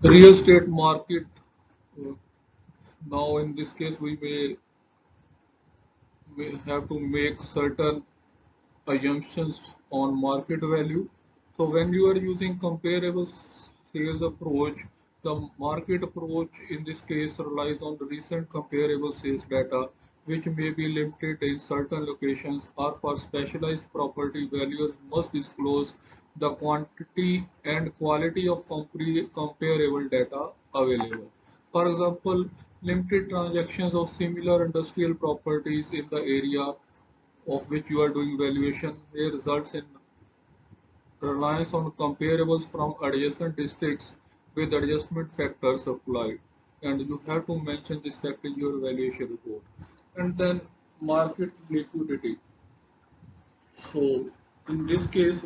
Real estate market. uh, Now, in this case, we have to make certain assumptions on market value. So when you are using comparable sales approach, the market approach in this case relies on the recent comparable sales data, which may be limited in certain locations, or for specialized property valuers must disclose the quantity and quality of comparable data available. For example, limited transactions of similar industrial properties in the area of which you are doing valuation may result in reliance on comparables from adjacent districts with adjustment factors applied, and you have to mention this fact in your valuation report. And then market liquidity. So in this case,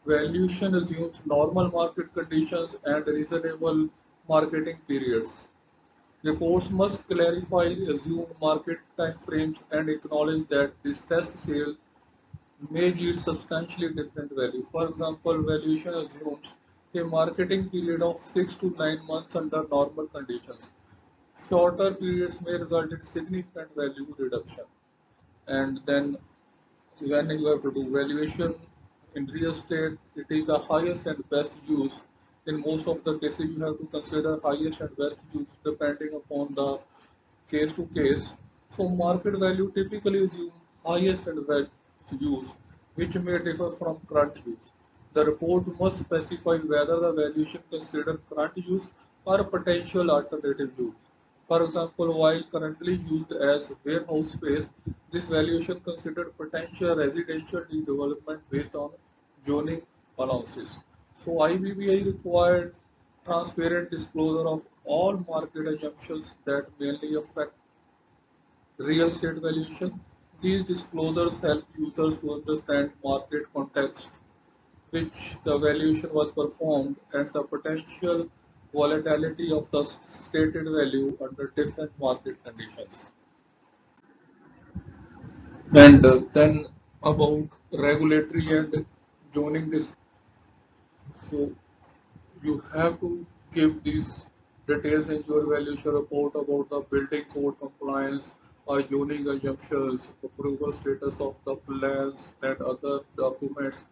valuation assumes normal market conditions and reasonable marketing periods. Reports must clarify assumed market timeframes and acknowledge that distressed sale may yield substantially different value. For example, valuation assumes a marketing period of 6 to 9 months under normal conditions. Shorter periods may result in significant value reduction. And then when you have to do valuation in real estate, it is the highest and best use. In most of the cases, you have to consider highest and best use depending upon the case to case. So market value typically assumes highest and best use, which may differ from current use. The report must specify whether the valuation considers current use or potential alternative use. For example, while currently used as warehouse space, this valuation considered potential residential redevelopment based on zoning allowances. So IBBI requires transparent disclosure of all market assumptions that mainly affect real estate valuation. These disclosures help users to understand market context, which the valuation was performed, and the potential volatility of the stated value under different market conditions. And then about regulatory and zoning disclosure. So you have to give these details in your valuation report about the building code compliance or zoning assumptions, approval status of the plans and other documents,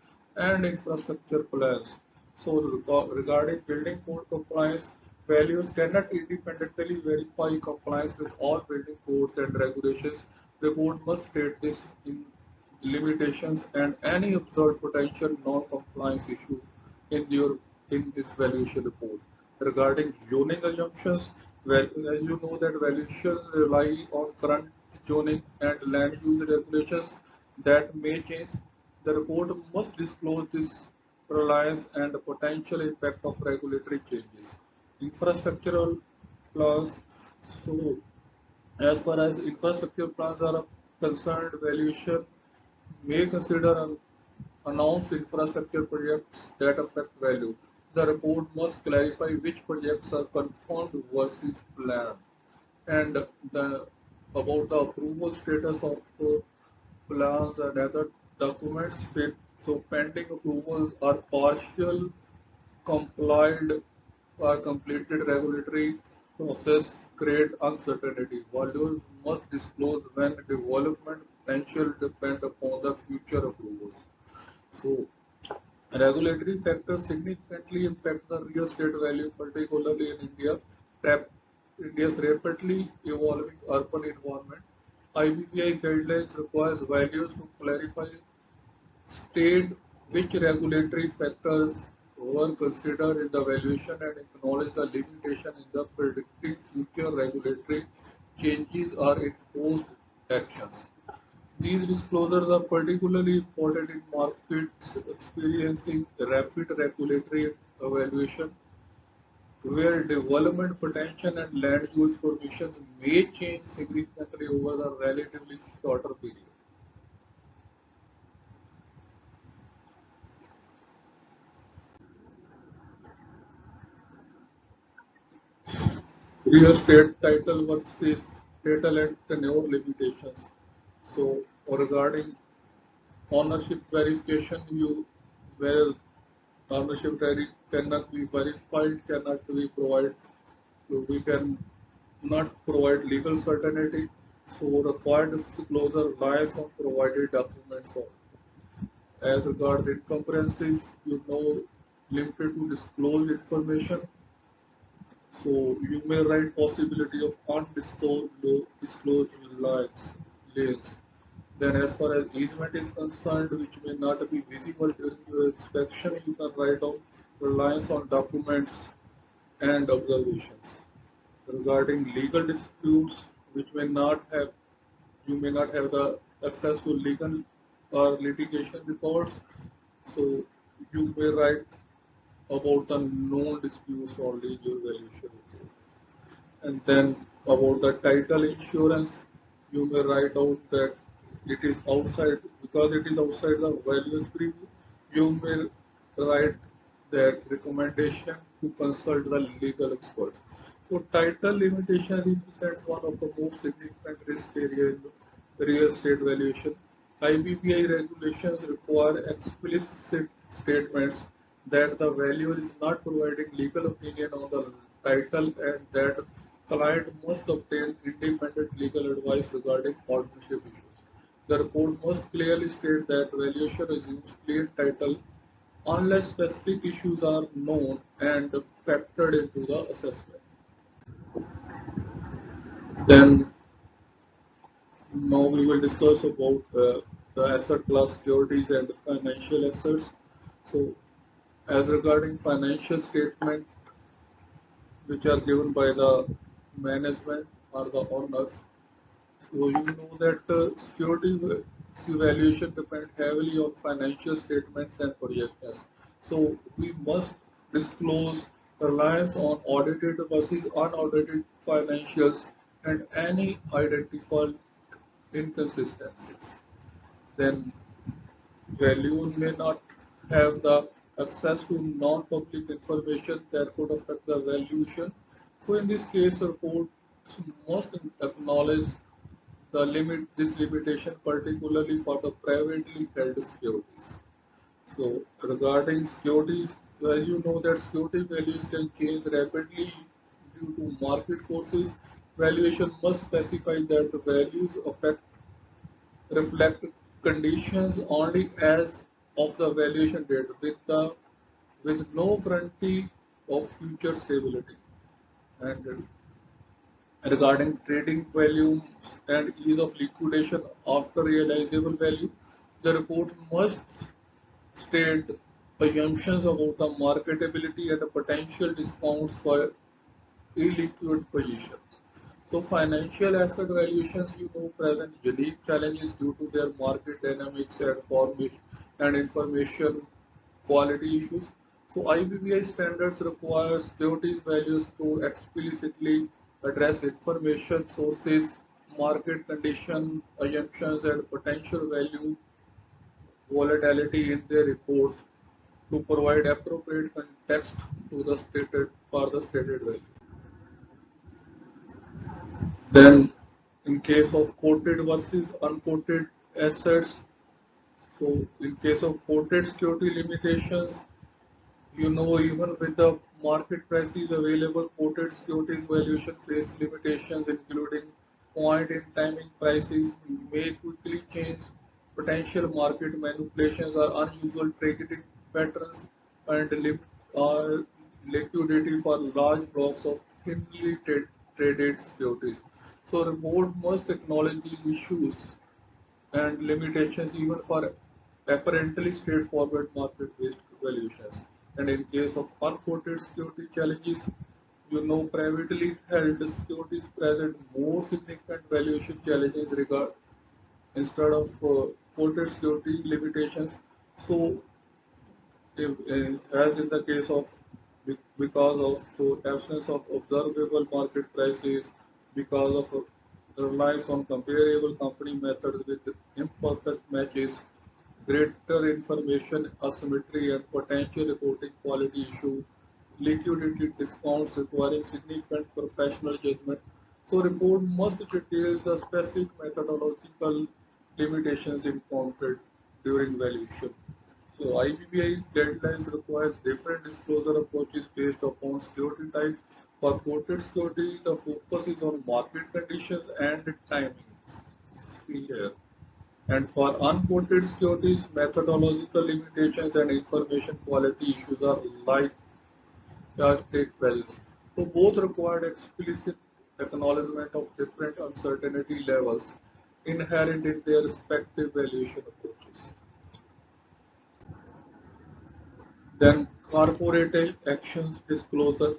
and infrastructure plans. So regarding building code compliance, valuers cannot independently verify compliance with all building codes and regulations. The board must state this in limitations and any observed potential non-compliance issue in your in this valuation report. Regarding zoning assumptions, well, as you know that valuations rely on current zoning and land use regulations that may change. The report must disclose this reliance and the potential impact of regulatory changes. Infrastructural plans. So, as far as infrastructure plans are concerned, valuation may consider announced infrastructure projects that affect value. The report must clarify which projects are confirmed versus planned and about the approval status of plans and other documents. So pending approvals are partial complied or completed regulatory process create uncertainty. Values must disclose when development potential depend upon the future approvals. So regulatory factors significantly impact the real estate value, particularly in India's rapidly evolving urban environment. IBBI guidelines requires values to clarify state which regulatory factors were considered in the valuation and acknowledge the limitation in the predicting future regulatory changes or enforced actions. These disclosures are particularly important in markets experiencing rapid regulatory evaluation, where development potential and land use permissions may change significantly over a relatively shorter period. Real estate title versus title and tenure limitations. So, regarding ownership verification, where ownership cannot be verified, cannot be provided. So we can not provide legal certainty. So required disclosure relies on provided documents. As regards encumbrances, limited to disclosed information. So you may write possibility of undisclosed disclosed liens. Then as far as easement is concerned, which may not be visible during your inspection, you can write down reliance on documents and observations. Regarding legal disputes, which may not have you may not have the access to legal or litigation reports, so you may write about the known disputes only in your valuation report. And then about the title insurance, you may write out that it is outside because it is outside the values preview. You may write that recommendation to consult the legal expert. So title limitation represents one of the most significant risk areas in real estate valuation. IBBI regulations require explicit statements that the valuer is not providing legal opinion on the title and that client must obtain independent legal advice regarding partnership issues. The report must clearly state that valuation assumes clear title unless specific issues are known and factored into the assessment. Then now we will discuss about the asset class securities and financial assets. So as regarding financial statement which are given by the management or the owners, so you know that security valuation depend heavily on financial statements and projections. So we must disclose reliance on audited versus unaudited financials and any identified inconsistencies. Then value may not have the access to non-public information that could affect the valuation. So in this case, reports must acknowledge this limitation particularly for the privately held securities. So regarding securities, as you know that security values can change rapidly due to market forces. Valuation must specify that the values affect reflect conditions only as of the valuation date with no guarantee of future stability. And regarding trading volumes and ease of liquidation after realizable value, the report must state assumptions about the marketability and the potential discounts for illiquid positions. So financial asset valuations, present unique challenges due to their market dynamics and formation and information quality issues. So IBBI standards require securities values to explicitly address information sources, market condition, assumptions, and potential value volatility in their reports to provide appropriate context to the stated value. Then, in case of quoted versus unquoted assets, so in case of quoted security limitations, even with the market prices available, quoted securities valuation face limitations, including point in timing prices may quickly change, potential market manipulations or unusual trading patterns, and liquidity for large blocks of thinly traded securities. So, the board must acknowledge these issues and limitations even for apparently straightforward market-based valuations. And in case of unquoted security challenges, privately held securities present more significant valuation challenges regard instead of quoted security limitations. So, as in the case of because of absence of observable market prices, because of reliance on comparable company methods with imperfect matches, greater information asymmetry and potential reporting quality issue, liquidity discounts requiring significant professional judgment. So report must detail the specific methodological limitations encountered during valuation. So IBBI guidelines requires different disclosure approaches based upon security type. For quoted security, the focus is on market conditions and timings. See here. And for unquoted securities, methodological limitations and information quality issues are like take values. So both required explicit acknowledgement of different uncertainty levels inherent in their respective valuation approaches. Then corporate actions disclosure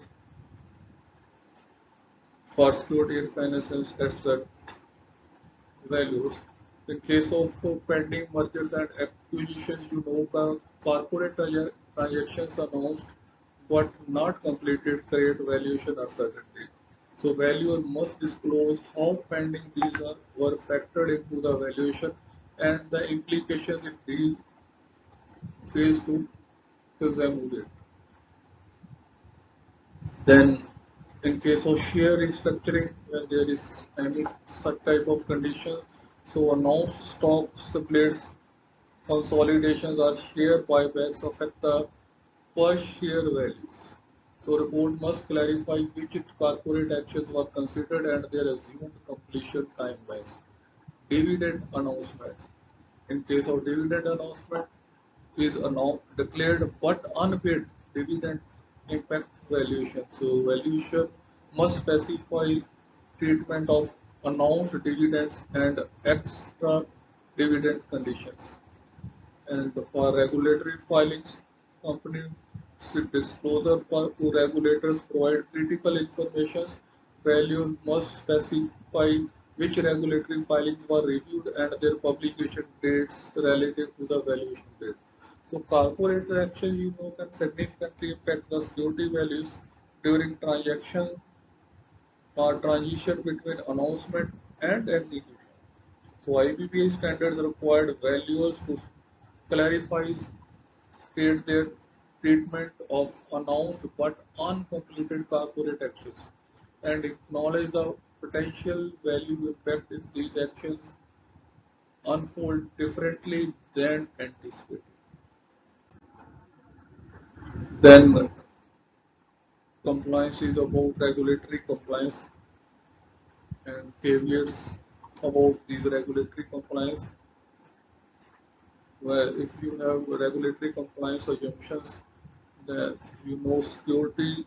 for security and financial asset values. In case of pending mergers and acquisitions, the corporate transactions announced but not completed create valuation uncertainty. So valuer must disclose how pending these were factored into the valuation and the implications if deal fails to resemble it. Then, in case of share restructuring, when there is any such type of condition, so announced stock splits, consolidations, or share buybacks affect the per share values. So, report must clarify which corporate actions were considered and their assumed completion timelines. Dividend announcements. In case of dividend announcement, is declared but unpaid dividend impact valuation. So valuation must specify treatment of announced dividends and extra dividend conditions. And for regulatory filings, company disclosure to regulators provide critical information. Value must specify which regulatory filings were reviewed and their publication dates relative to the valuation date. So corporate action, can significantly impact the security values during transaction or transition between announcement and execution. So IBBI standards required valuers to clarify, state their treatment of announced but uncompleted corporate actions and acknowledge the potential value impact if these actions unfold differently than anticipated. Then compliance is about regulatory compliance and caveats about these regulatory compliance. where if you have regulatory compliance assumptions, that security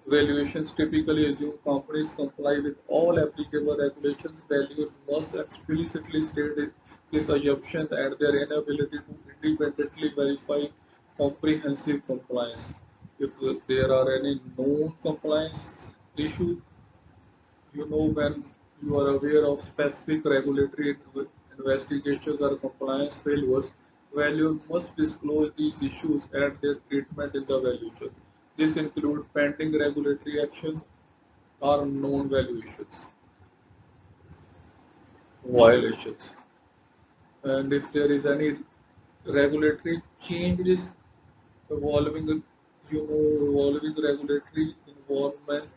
valuations typically assume companies comply with all applicable regulations. Valuers must explicitly state this assumption and their inability to independently verify comprehensive compliance. If there are any known compliance issues, when you are aware of specific regulatory investigations or compliance failures, valuer must disclose these issues and their treatment in the valuation. This includes pending regulatory actions or known violations. And if there is any regulatory changes evolving, evolving regulatory environment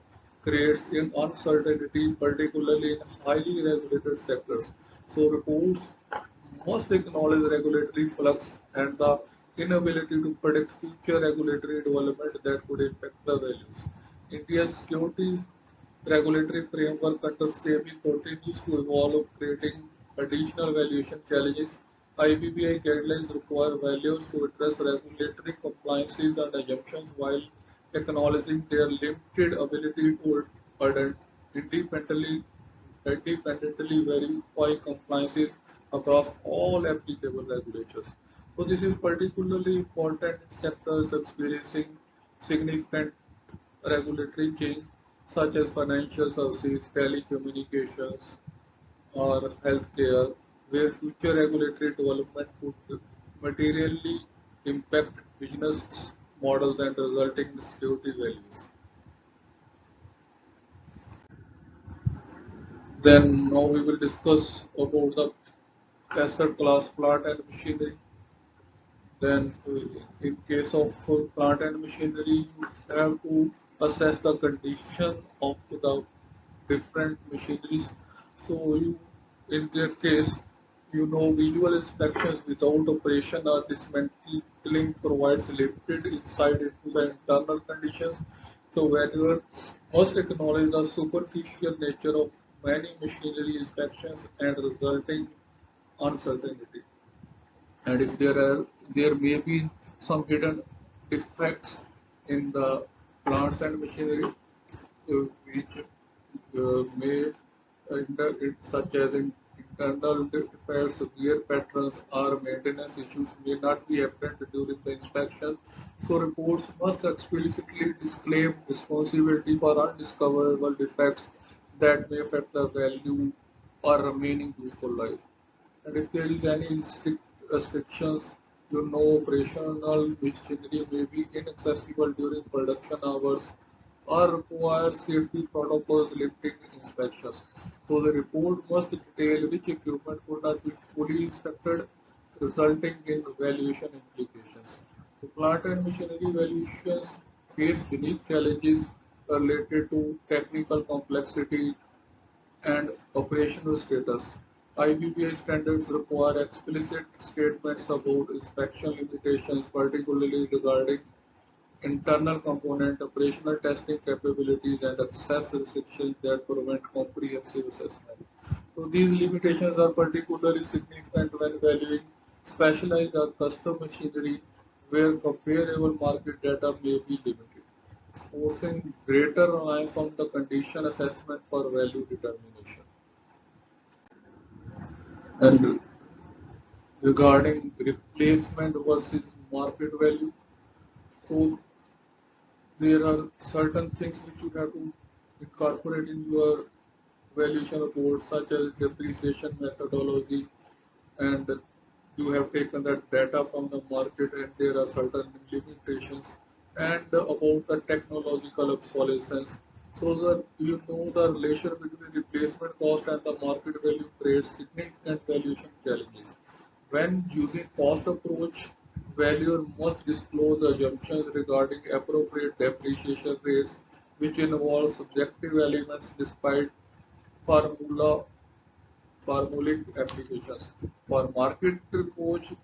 creates an uncertainty, particularly in highly regulated sectors. So reports must acknowledge regulatory flux and the inability to predict future regulatory development that could impact the values. India's securities regulatory framework under CEV continues to evolve, creating additional valuation challenges. IBBI guidelines require valuers to address regulatory compliances and assumptions while acknowledging their limited ability to independently, independently verify compliances across all applicable regulations. So this is particularly important in sectors experiencing significant regulatory change such as financial services, telecommunications, or healthcare, where future regulatory development could materially impact business models and resulting in security values. Then now we will discuss about the asset class plant and machinery. Then, in case of plant and machinery, you have to assess the condition of the different machineries. So, in that case, visual inspections without operation or dismantling provides limited insight into the internal conditions. So, valuer must acknowledge the superficial nature of many machinery inspections and resulting uncertainty. And if there may be some hidden defects in the plants and machinery, which may such as internal defects, wear patterns, or maintenance issues may not be apparent during the inspection. So reports must explicitly disclaim responsibility for undiscoverable defects that may affect the value or remaining useful life. And if there is any restrictions, operational machinery may be inaccessible during production hours or require safety protocols lifting inspections. So the report must detail which equipment could not be fully inspected, resulting in valuation implications. The plant and machinery valuations face unique challenges related to technical complexity, and operational status. IBBI standards require explicit statements about inspection limitations, particularly regarding internal component, operational testing capabilities, and access restrictions that prevent comprehensive assessment. So these limitations are particularly significant when valuing specialized or custom machinery where comparable market data may be limited, forcing greater reliance on the condition assessment for value determination. And regarding replacement versus market value, so there are certain things which you have to incorporate in your valuation report, such as depreciation methodology, and you have taken that data from the market, and there are certain limitations, and about the technological obsolescence. So that the relation between replacement cost and the market value creates significant valuation challenges. When using cost approach, valuer must disclose assumptions regarding appropriate depreciation rates, which involve subjective elements despite formula formulaic applications. For market approach,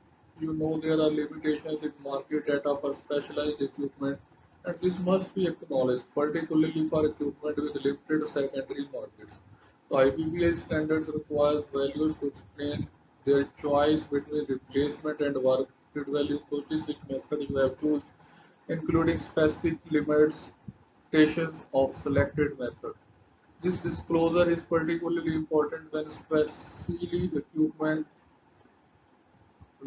there are limitations in market data for specialized equipment, and this must be acknowledged, particularly for equipment with limited secondary markets. So IBBI standards requires valuers to explain their choice between replacement and market value approaches, which method you have chosen, including specific limitations of selected method. This disclosure is particularly important when especially equipment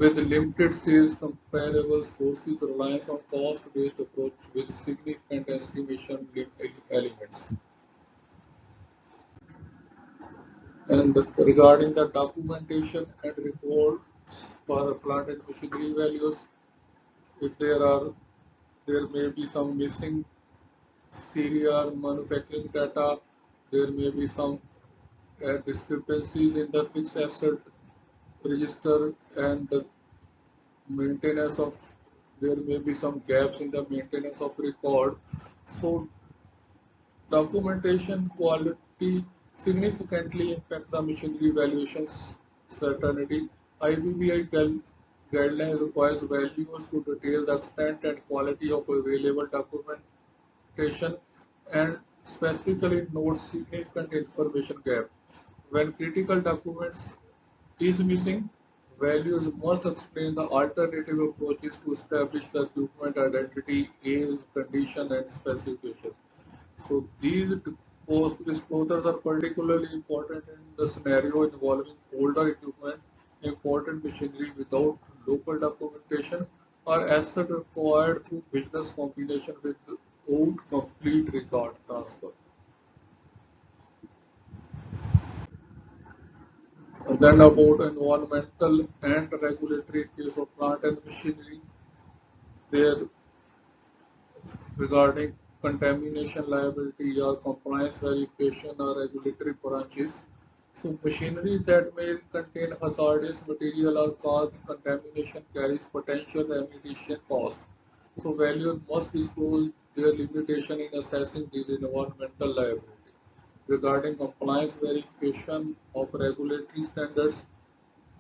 with limited sales comparables forces reliance on cost-based approach with significant estimation elements. And regarding the documentation and reports for plant and machinery values, if there may be some missing serial manufacturing data, there may be some discrepancies in the fixed asset register and the maintenance of, there may be some gaps in the maintenance of record. So documentation quality significantly impact the machinery valuations certainty. IBBI guidelines requires valuers to detail the extent and quality of available documentation and specifically notes significant information gap. When critical documents is missing, values must explain the alternative approaches to establish the equipment identity, age, condition, and specification. So these post disclosures are particularly important in the scenario involving older equipment, important machinery without local documentation, or asset acquired through business combination without complete record transfer. Then about environmental and regulatory case of plant and machinery, there regarding contamination liability or compliance verification or regulatory branches. So machinery that may contain hazardous material or cause contamination carries potential remediation cost. So valuers must disclose their limitation in assessing these environmental liability. Regarding compliance verification of regulatory standards,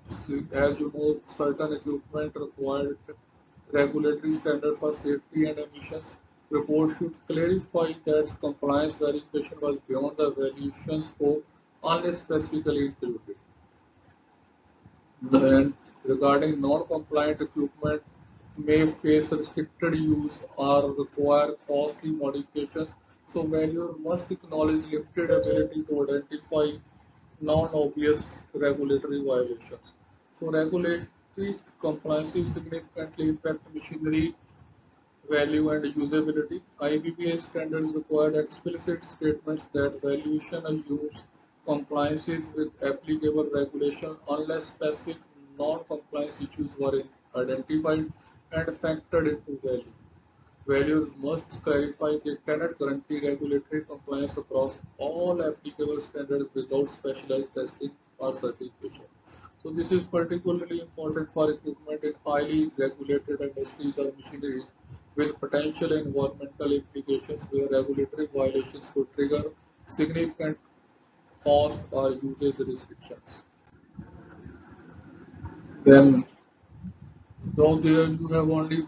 as you know, certain equipment required regulatory standard for safety and emissions. Report should clarify that compliance verification was beyond the evaluation scope unless specifically included. Then, regarding non-compliant equipment may face restricted use or require costly modifications, so valuer must acknowledge limited ability to identify non-obvious regulatory violations. So regulatory compliances significantly impact machinery value and usability. IBBI standards require explicit statements that valuation assumes compliances with applicable regulation unless specific non-compliance issues were identified and factored into value. Values must clarify they cannot guarantee regulatory compliance across all applicable standards without specialized testing or certification. So this is particularly important for equipment in highly regulated industries or machineries with potential environmental implications where regulatory violations could trigger significant cost or usage restrictions. Then, though there you have only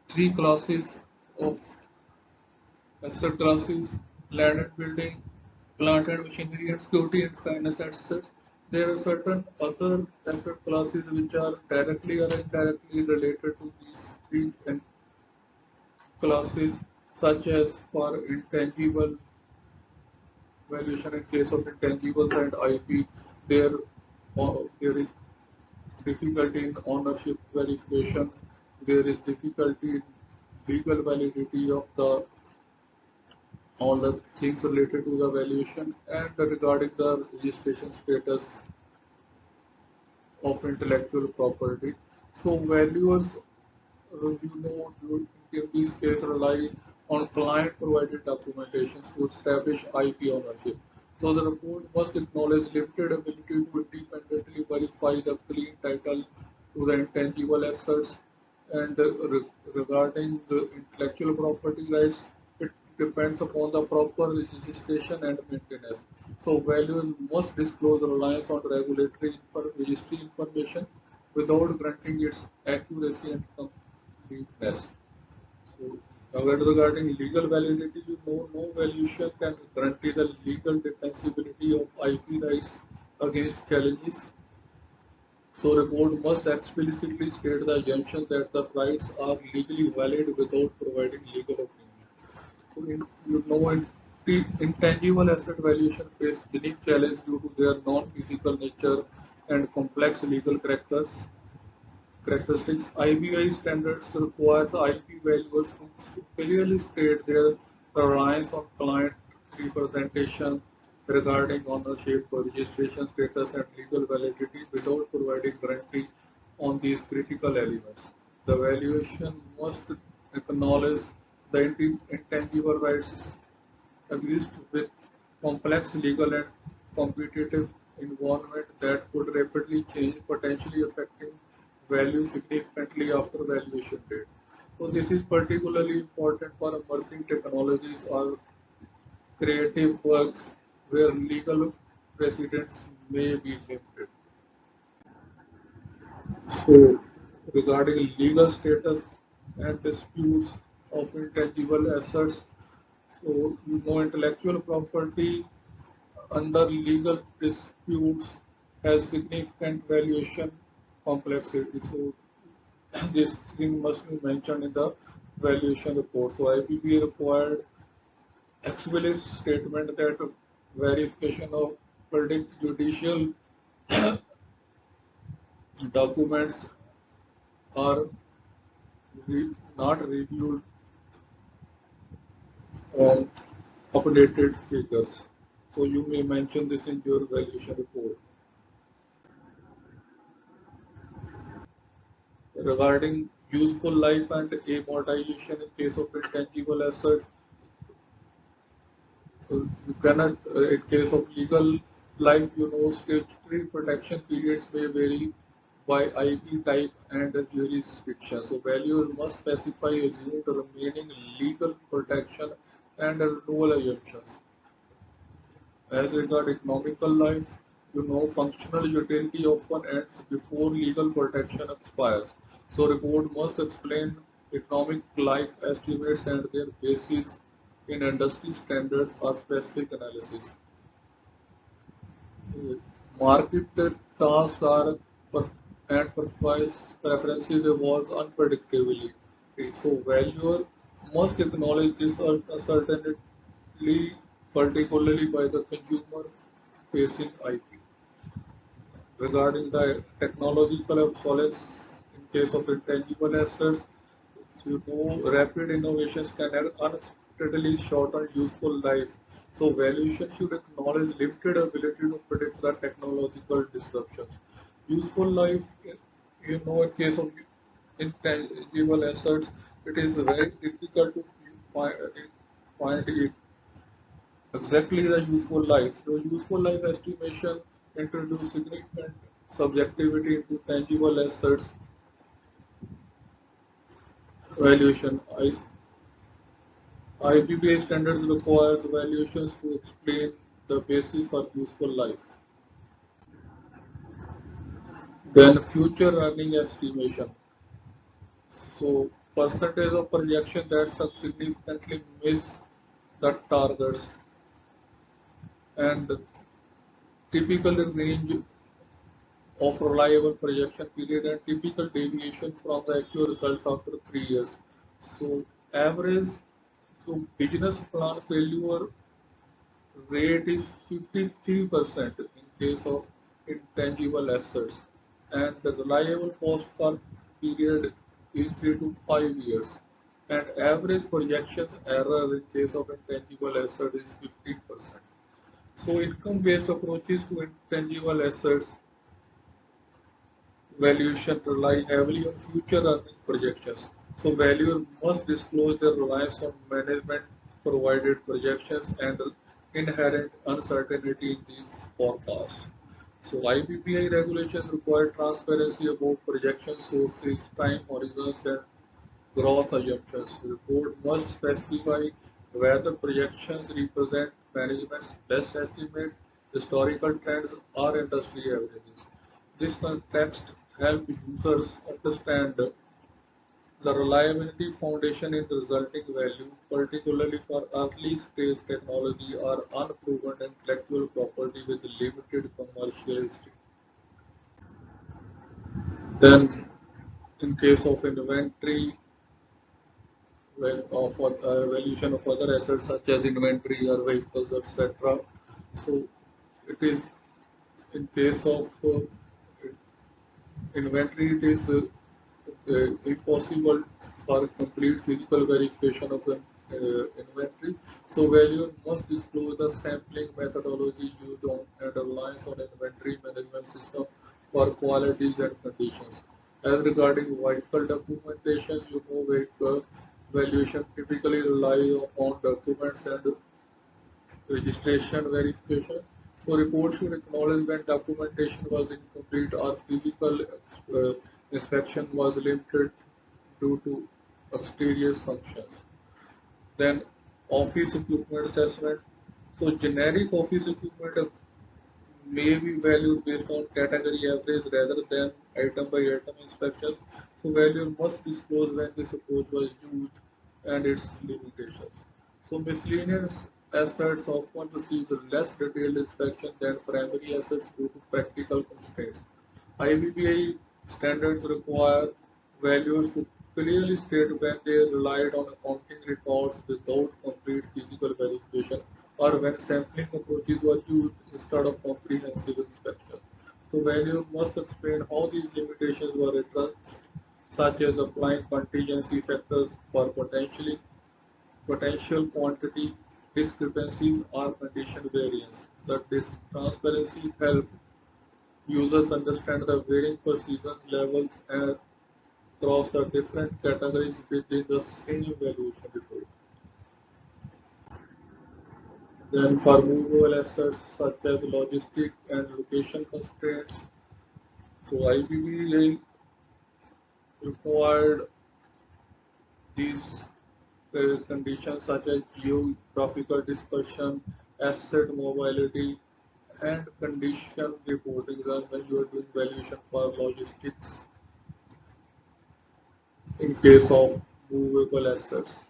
three classes of asset classes, land and building, plant and machinery, and security and finance assets. There are certain other asset classes which are directly or indirectly related to these three classes, such as for intangible valuation in case of intangibles and IP. There, there is difficulty in ownership verification. There is difficulty in legal validity of the all the things related to the valuation and regarding the registration status of intellectual property. So valuers, in this case rely on client provided documentations to establish IP ownership. So the report must acknowledge limited ability to independently verify the clean title to the intangible assets and regarding the intellectual property rights, it depends upon the proper registration and maintenance. So values must disclose reliance on regulatory registry information without granting its accuracy and completeness. So now regarding legal validity, you know no valuation can guarantee the legal defensibility of IP rights against challenges. So report must explicitly state the assumption that the rights are legally valid without providing legal opinion. So intangible asset valuation face unique challenge due to their non-physical nature and complex legal characteristics. IBI standards requires IP valuers to clearly state their reliance on client representation regarding ownership, registration status, and legal validity without providing guarantee on these critical elements. The valuation must acknowledge the intangible rights exist with complex legal and competitive environment that could rapidly change, potentially affecting value significantly after valuation date. So this is particularly important for emerging technologies or creative works where legal precedents may be limited. So regarding legal status and disputes of intangible assets, so intellectual property under legal disputes has significant valuation complexity. So this thing must be mentioned in the valuation report. So IBB required explicit statement that verification of verdict judicial documents are not reviewed on updated figures. So you may mention this in your valuation report. Regarding useful life and amortization in case of intangible assets, you cannot, in case of legal life, statutory protection periods may vary by IP type and jurisdiction. So valuer must specify assumed remaining legal protection and renewal assumptions. As regard economical life, functional utility often ends before legal protection expires. So report must explain economic life estimates and their basis in industry standards or specific analysis. Market tasks are and preferences evolve unpredictably. So valuer must acknowledge this uncertainty, particularly by the consumer facing IP. Regarding the technological obsolescence in case of intangible assets, rapid innovations can have unexpectedly shorten useful life. So valuation should acknowledge limited ability to predict the technological disruptions. Useful life, in case of intangible assets, it is very difficult to find it exactly the useful life. The useful life estimation introduce significant subjectivity into tangible assets valuation. IBBI standards requires valuations to explain the basis for useful life. Then future earning estimation. So percentage of projection that significantly miss the targets and typical range of reliable projection period and typical deviation from the actual results after 3 years. So average business plan failure rate is 53% in case of intangible assets, and the reliable post-call period is 3 to 5 years, and average projections error in case of intangible asset is 15%. So income-based approaches to intangible assets valuation rely heavily on future earning projections. So valuer must disclose their reliance on management provided projections and inherent uncertainty in these forecasts. So IBBI regulations require transparency about projection sources, time horizons, and growth assumptions. The report must specify whether projections represent management's best estimate, historical trends, or industry averages. This context helps users understand the reliability foundation in resulting value, particularly for early stage technology or unproven intellectual property with limited commercial history. Then in case of inventory, of valuation of other assets such as inventory or vehicles, etc. So it is in case of inventory, it is impossible for complete physical verification of an inventory. So valuer must disclose the sampling methodology used on and reliance on inventory management system for qualities and conditions. As regarding vehicle documentations, vehicle valuation typically rely upon documents and registration verification. So report should acknowledge when documentation was incomplete or physical inspection was limited due to exterior functions. Then office equipment assessment. So generic office equipment may be valued based on category average rather than item by item inspection. So value must disclose when this approach was used and its limitations. So miscellaneous assets often receive less detailed inspection than primary assets due to practical constraints. IBBI standards require valuers to clearly state when they relied on accounting records without complete physical verification or when sampling approaches were used instead of comprehensive inspection. So valuers must explain how these limitations were addressed, such as applying contingency factors for potential quantity discrepancies or condition variance. That this transparency helps users understand the varying precision levels across the different categories within the same valuation report. Then for movable assets such as logistic and location constraints, so IBBI required these conditions such as geographical dispersion, asset mobility, and condition reporting when you are doing valuation for logistics in case of movable assets.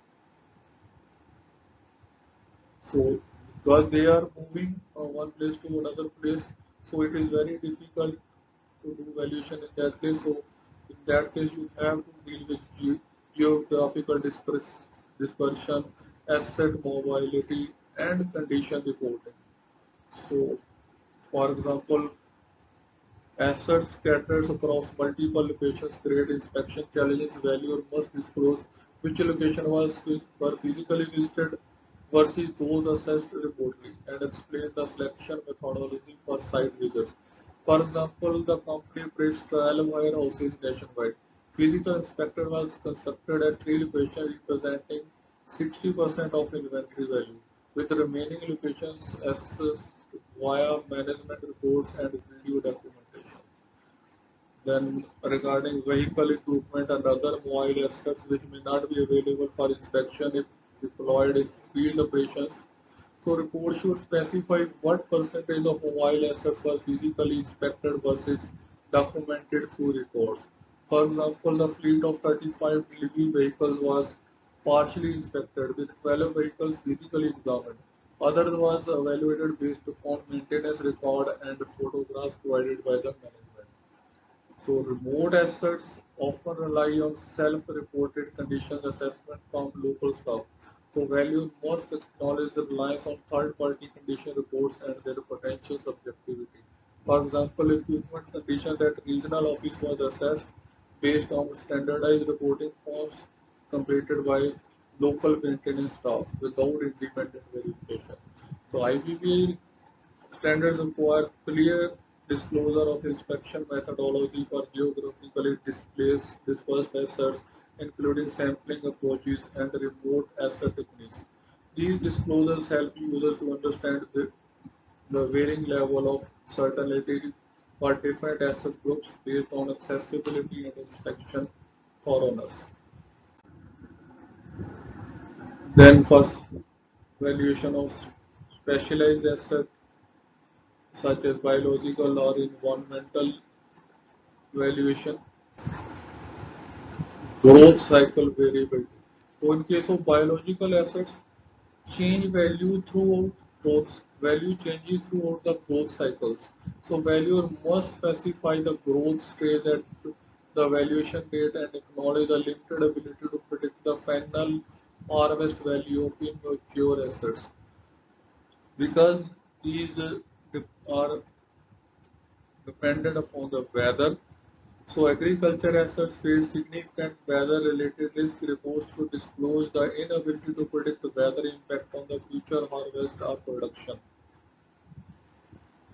So because they are moving from one place to another place, so it is very difficult to do valuation in that case. So in that case, you have to deal with geographical dispersion, asset mobility, and condition reporting. So, for example, assets scattered across multiple locations create inspection challenges. Valuer must disclose which location were physically listed versus those assessed remotely and explain the selection methodology for site visits. For example, the company operates 12 warehouses nationwide. Physical inspection was constructed at 3 locations representing 60% of inventory value, with the remaining locations assessed via management reports and video documentation. Then regarding vehicle equipment and other mobile assets which may not be available for inspection if deployed in field operations. So report should specify what percentage of mobile assets were physically inspected versus documented through reports. For example, the fleet of 35 delivery vehicles was partially inspected with 12 vehicles physically examined. Others was evaluated based upon maintenance record and photographs provided by the management. So remote assets often rely on self-reported condition assessment from local staff. So values must acknowledge the reliance on third-party condition reports and their potential subjectivity. For example, equipment conditions at regional office was assessed based on standardized reporting forms completed by local maintenance staff without independent verification. So IBBI standards require clear disclosure of inspection methodology for geographically dispersed assets, including sampling approaches and remote asset techniques. These disclosures help users to understand the varying level of certainty for different asset groups based on accessibility and inspection thoroughness. Then, for valuation of specialized assets such as biological or environmental valuation, growth cycle variability. So in case of biological assets, change value throughout value changes throughout the growth cycles. So valuer must specify the growth stage at the valuation date and acknowledge the limited ability to predict the final harvest value of immature assets. Because these are dependent upon the weather, so agriculture assets face significant weather-related risk. Reports should disclose the inability to predict weather impact on the future harvest or production.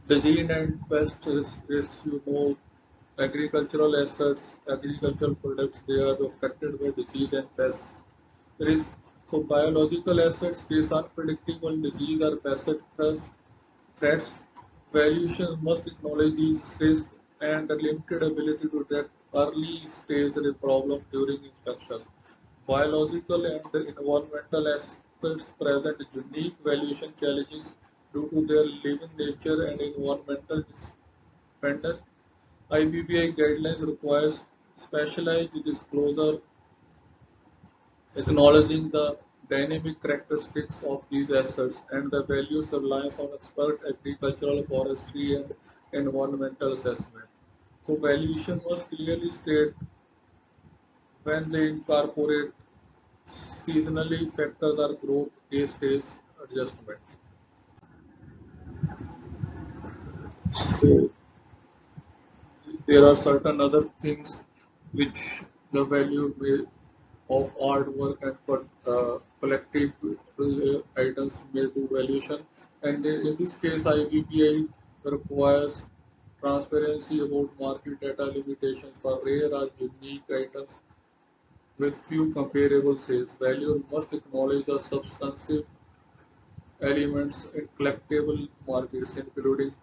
Disease and pest risks, agricultural assets, agricultural products, they are affected by disease and pest risk. So biological assets face unpredictable disease or pest threats. Valuations must acknowledge these risks and the limited ability to detect early stage problem during inspections. Biological and environmental assets present unique valuation challenges due to their living nature and environmental dependence. IBBI guidelines requires specialized disclosure acknowledging the dynamic characteristics of these assets and the values reliance on expert agricultural, forestry, and environmental assessment. So valuation must clearly state when they incorporate seasonally factors or growth phase adjustment. So there are certain other things which the value of artwork and collective items may do valuation. And in this case, IBBI requires transparency about market data limitations for rare or unique items with few comparable sales. Value must acknowledge the substantive elements in collectible markets, including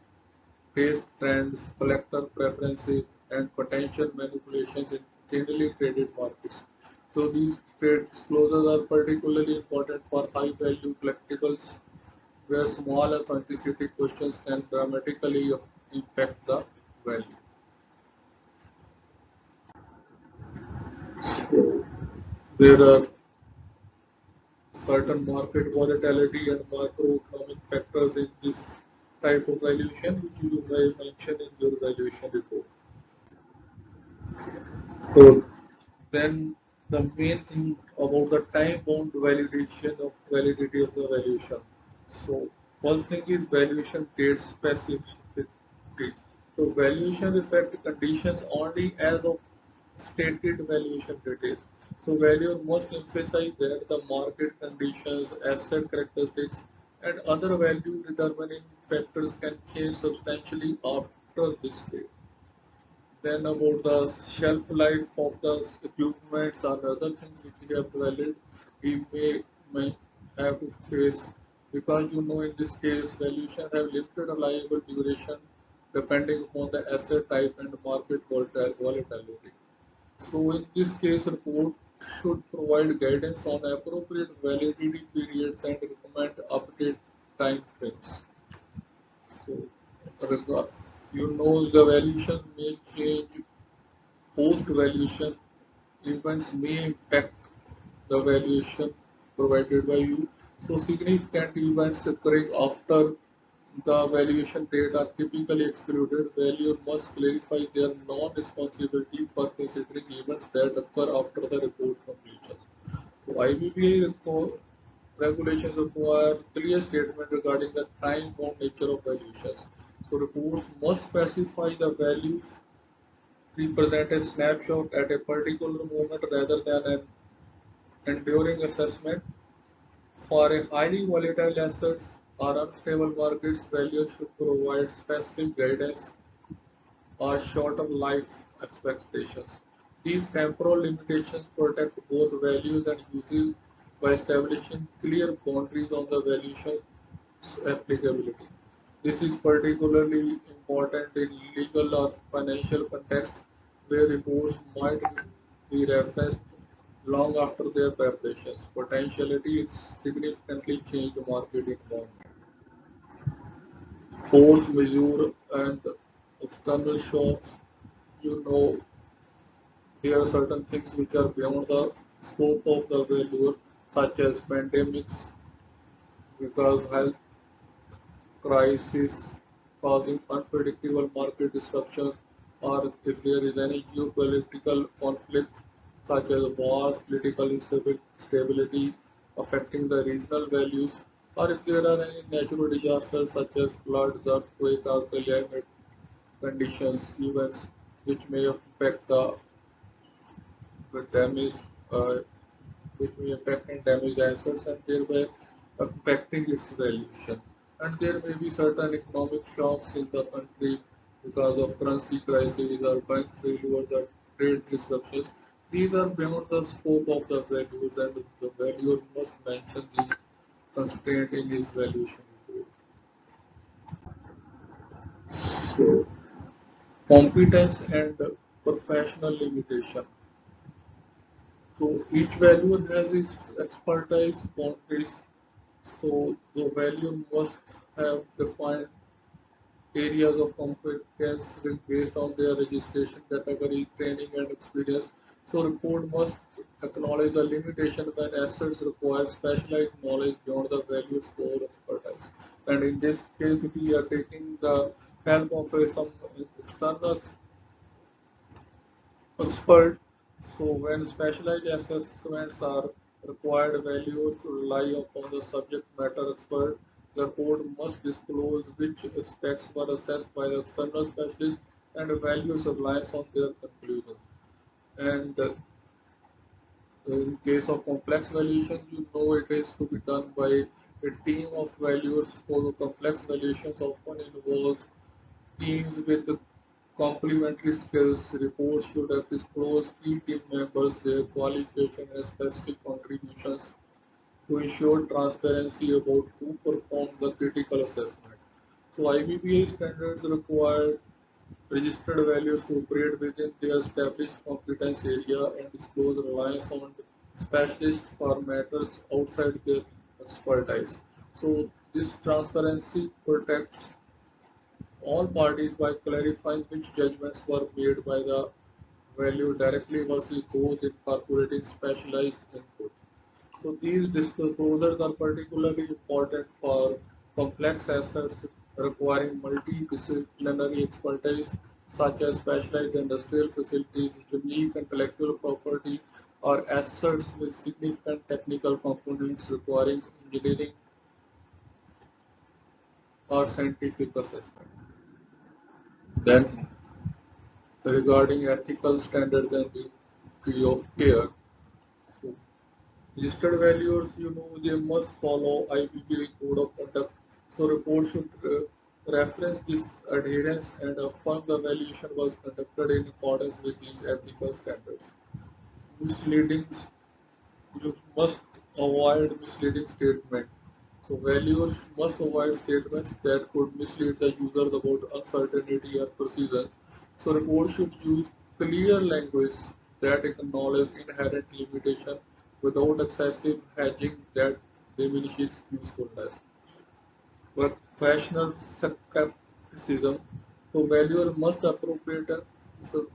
taste trends, collector preferences, and potential manipulations in thinly traded markets. So these trade disclosures are particularly important for high-value collectibles, where small authenticity questions can dramatically impact the value. So there are certain market volatility and macroeconomic factors in this type of valuation, which you may mention in your valuation report. So then the main thing about the time bound validation of validity of the valuation. So first thing is valuation date specificity. So valuation reflect conditions only as of stated valuation date. So valuer must emphasize that the market conditions, asset characteristics, and other value determining factors can change substantially after this date. Then about the shelf life of the equipments and other things which we have valid, we may have to face, because in this case valuation have limited reliable duration depending upon the asset type and market volatility. So in this case, report should provide guidance on appropriate validity periods and recommend update time frames. So regard, the valuation may change. Post-valuation events may impact the valuation provided by you. So significant events occurring after the valuation date are typically excluded. Valuer must clarify their non-responsibility for considering events that occur after the report completion. So regulations require clear statement regarding the time-bound nature of valuations. So reports must specify the values represent a snapshot at a particular moment rather than an enduring assessment. For a highly volatile assets or unstable markets, values should provide specific guidance or shorter life expectations. These temporal limitations protect both values and uses by establishing clear boundaries on the valuation's applicability. This is particularly important in legal or financial contexts where reports might be referenced long after their preparations. Potentiality it significantly change the market environment. Force majeure and external shocks, you know, there are certain things which are beyond the scope of the valuer, such as pandemics, because health crisis causing unpredictable market disruptions, or if there is any geopolitical conflict such as wars, political instability affecting the regional values, or if there are any natural disasters such as floods, earthquake, or climate conditions, events which may affect the damage, uh, which may affect and damage assets and thereby affecting its valuation. And there may be certain economic shocks in the country because of currency crisis or bank failures or trade disruptions. These are beyond the scope of the values, and the valuer must mention these constraints in his valuation report. So, competence and professional limitation. So each valuer has its expertise boundaries. So the value must have defined areas of competence based on their registration category, training and experience. So report must acknowledge the limitation when assets require specialized knowledge beyond the value score expertise. And in this case, we are taking the help of some external expert. So when specialized assessments are required, values rely upon the subject matter expert. The report must disclose which aspects were assessed by the external specialist and values reliance on their conclusions. And in case of complex valuation, you know it is to be done by a team of valuers. For complex valuations often involves teams with complementary skills. Reports should have disclosed key team members, their qualification and specific contributions to ensure transparency about who performed the critical assessment. So IBBI standards require registered values to operate within their established competence area and disclose reliance on specialists for matters outside their expertise. So this transparency protects all parties by clarifying which judgments were made by the value directly versus those incorporating specialized input. So these disclosures are particularly important for complex assets requiring multidisciplinary expertise such as specialized industrial facilities, unique intellectual property, or assets with significant technical components requiring engineering or scientific assessment. Then regarding ethical standards and duty of care. So, registered valuers, they must follow IBBI code of conduct. So, reports should reference this adherence and affirm the valuation was conducted in accordance with these ethical standards. Misleading, you must avoid misleading statements. So, valuers must avoid statements that could mislead the user about uncertainty or precision. So reports should use clear language that acknowledge inherent limitation without excessive hedging that diminishes usefulness. Professional skepticism. So valuer must appropriate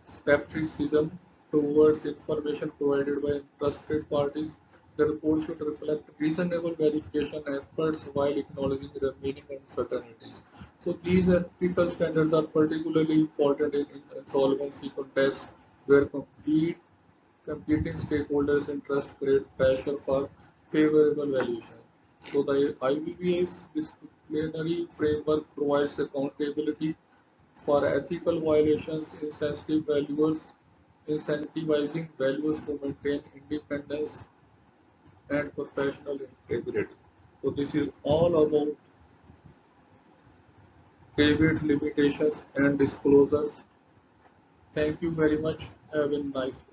skepticism towards information provided by interested parties. The report should reflect reasonable verification efforts while acknowledging the remaining uncertainties. So these ethical standards are particularly important in insolvency context where competing stakeholders' interest create pressure for favorable valuation. So the IBBA's disciplinary framework provides accountability for ethical violations, incentivizing values to maintain independence and professional integrity. So this is all about debate limitations and disclosures. Thank you very much. Have a nice day.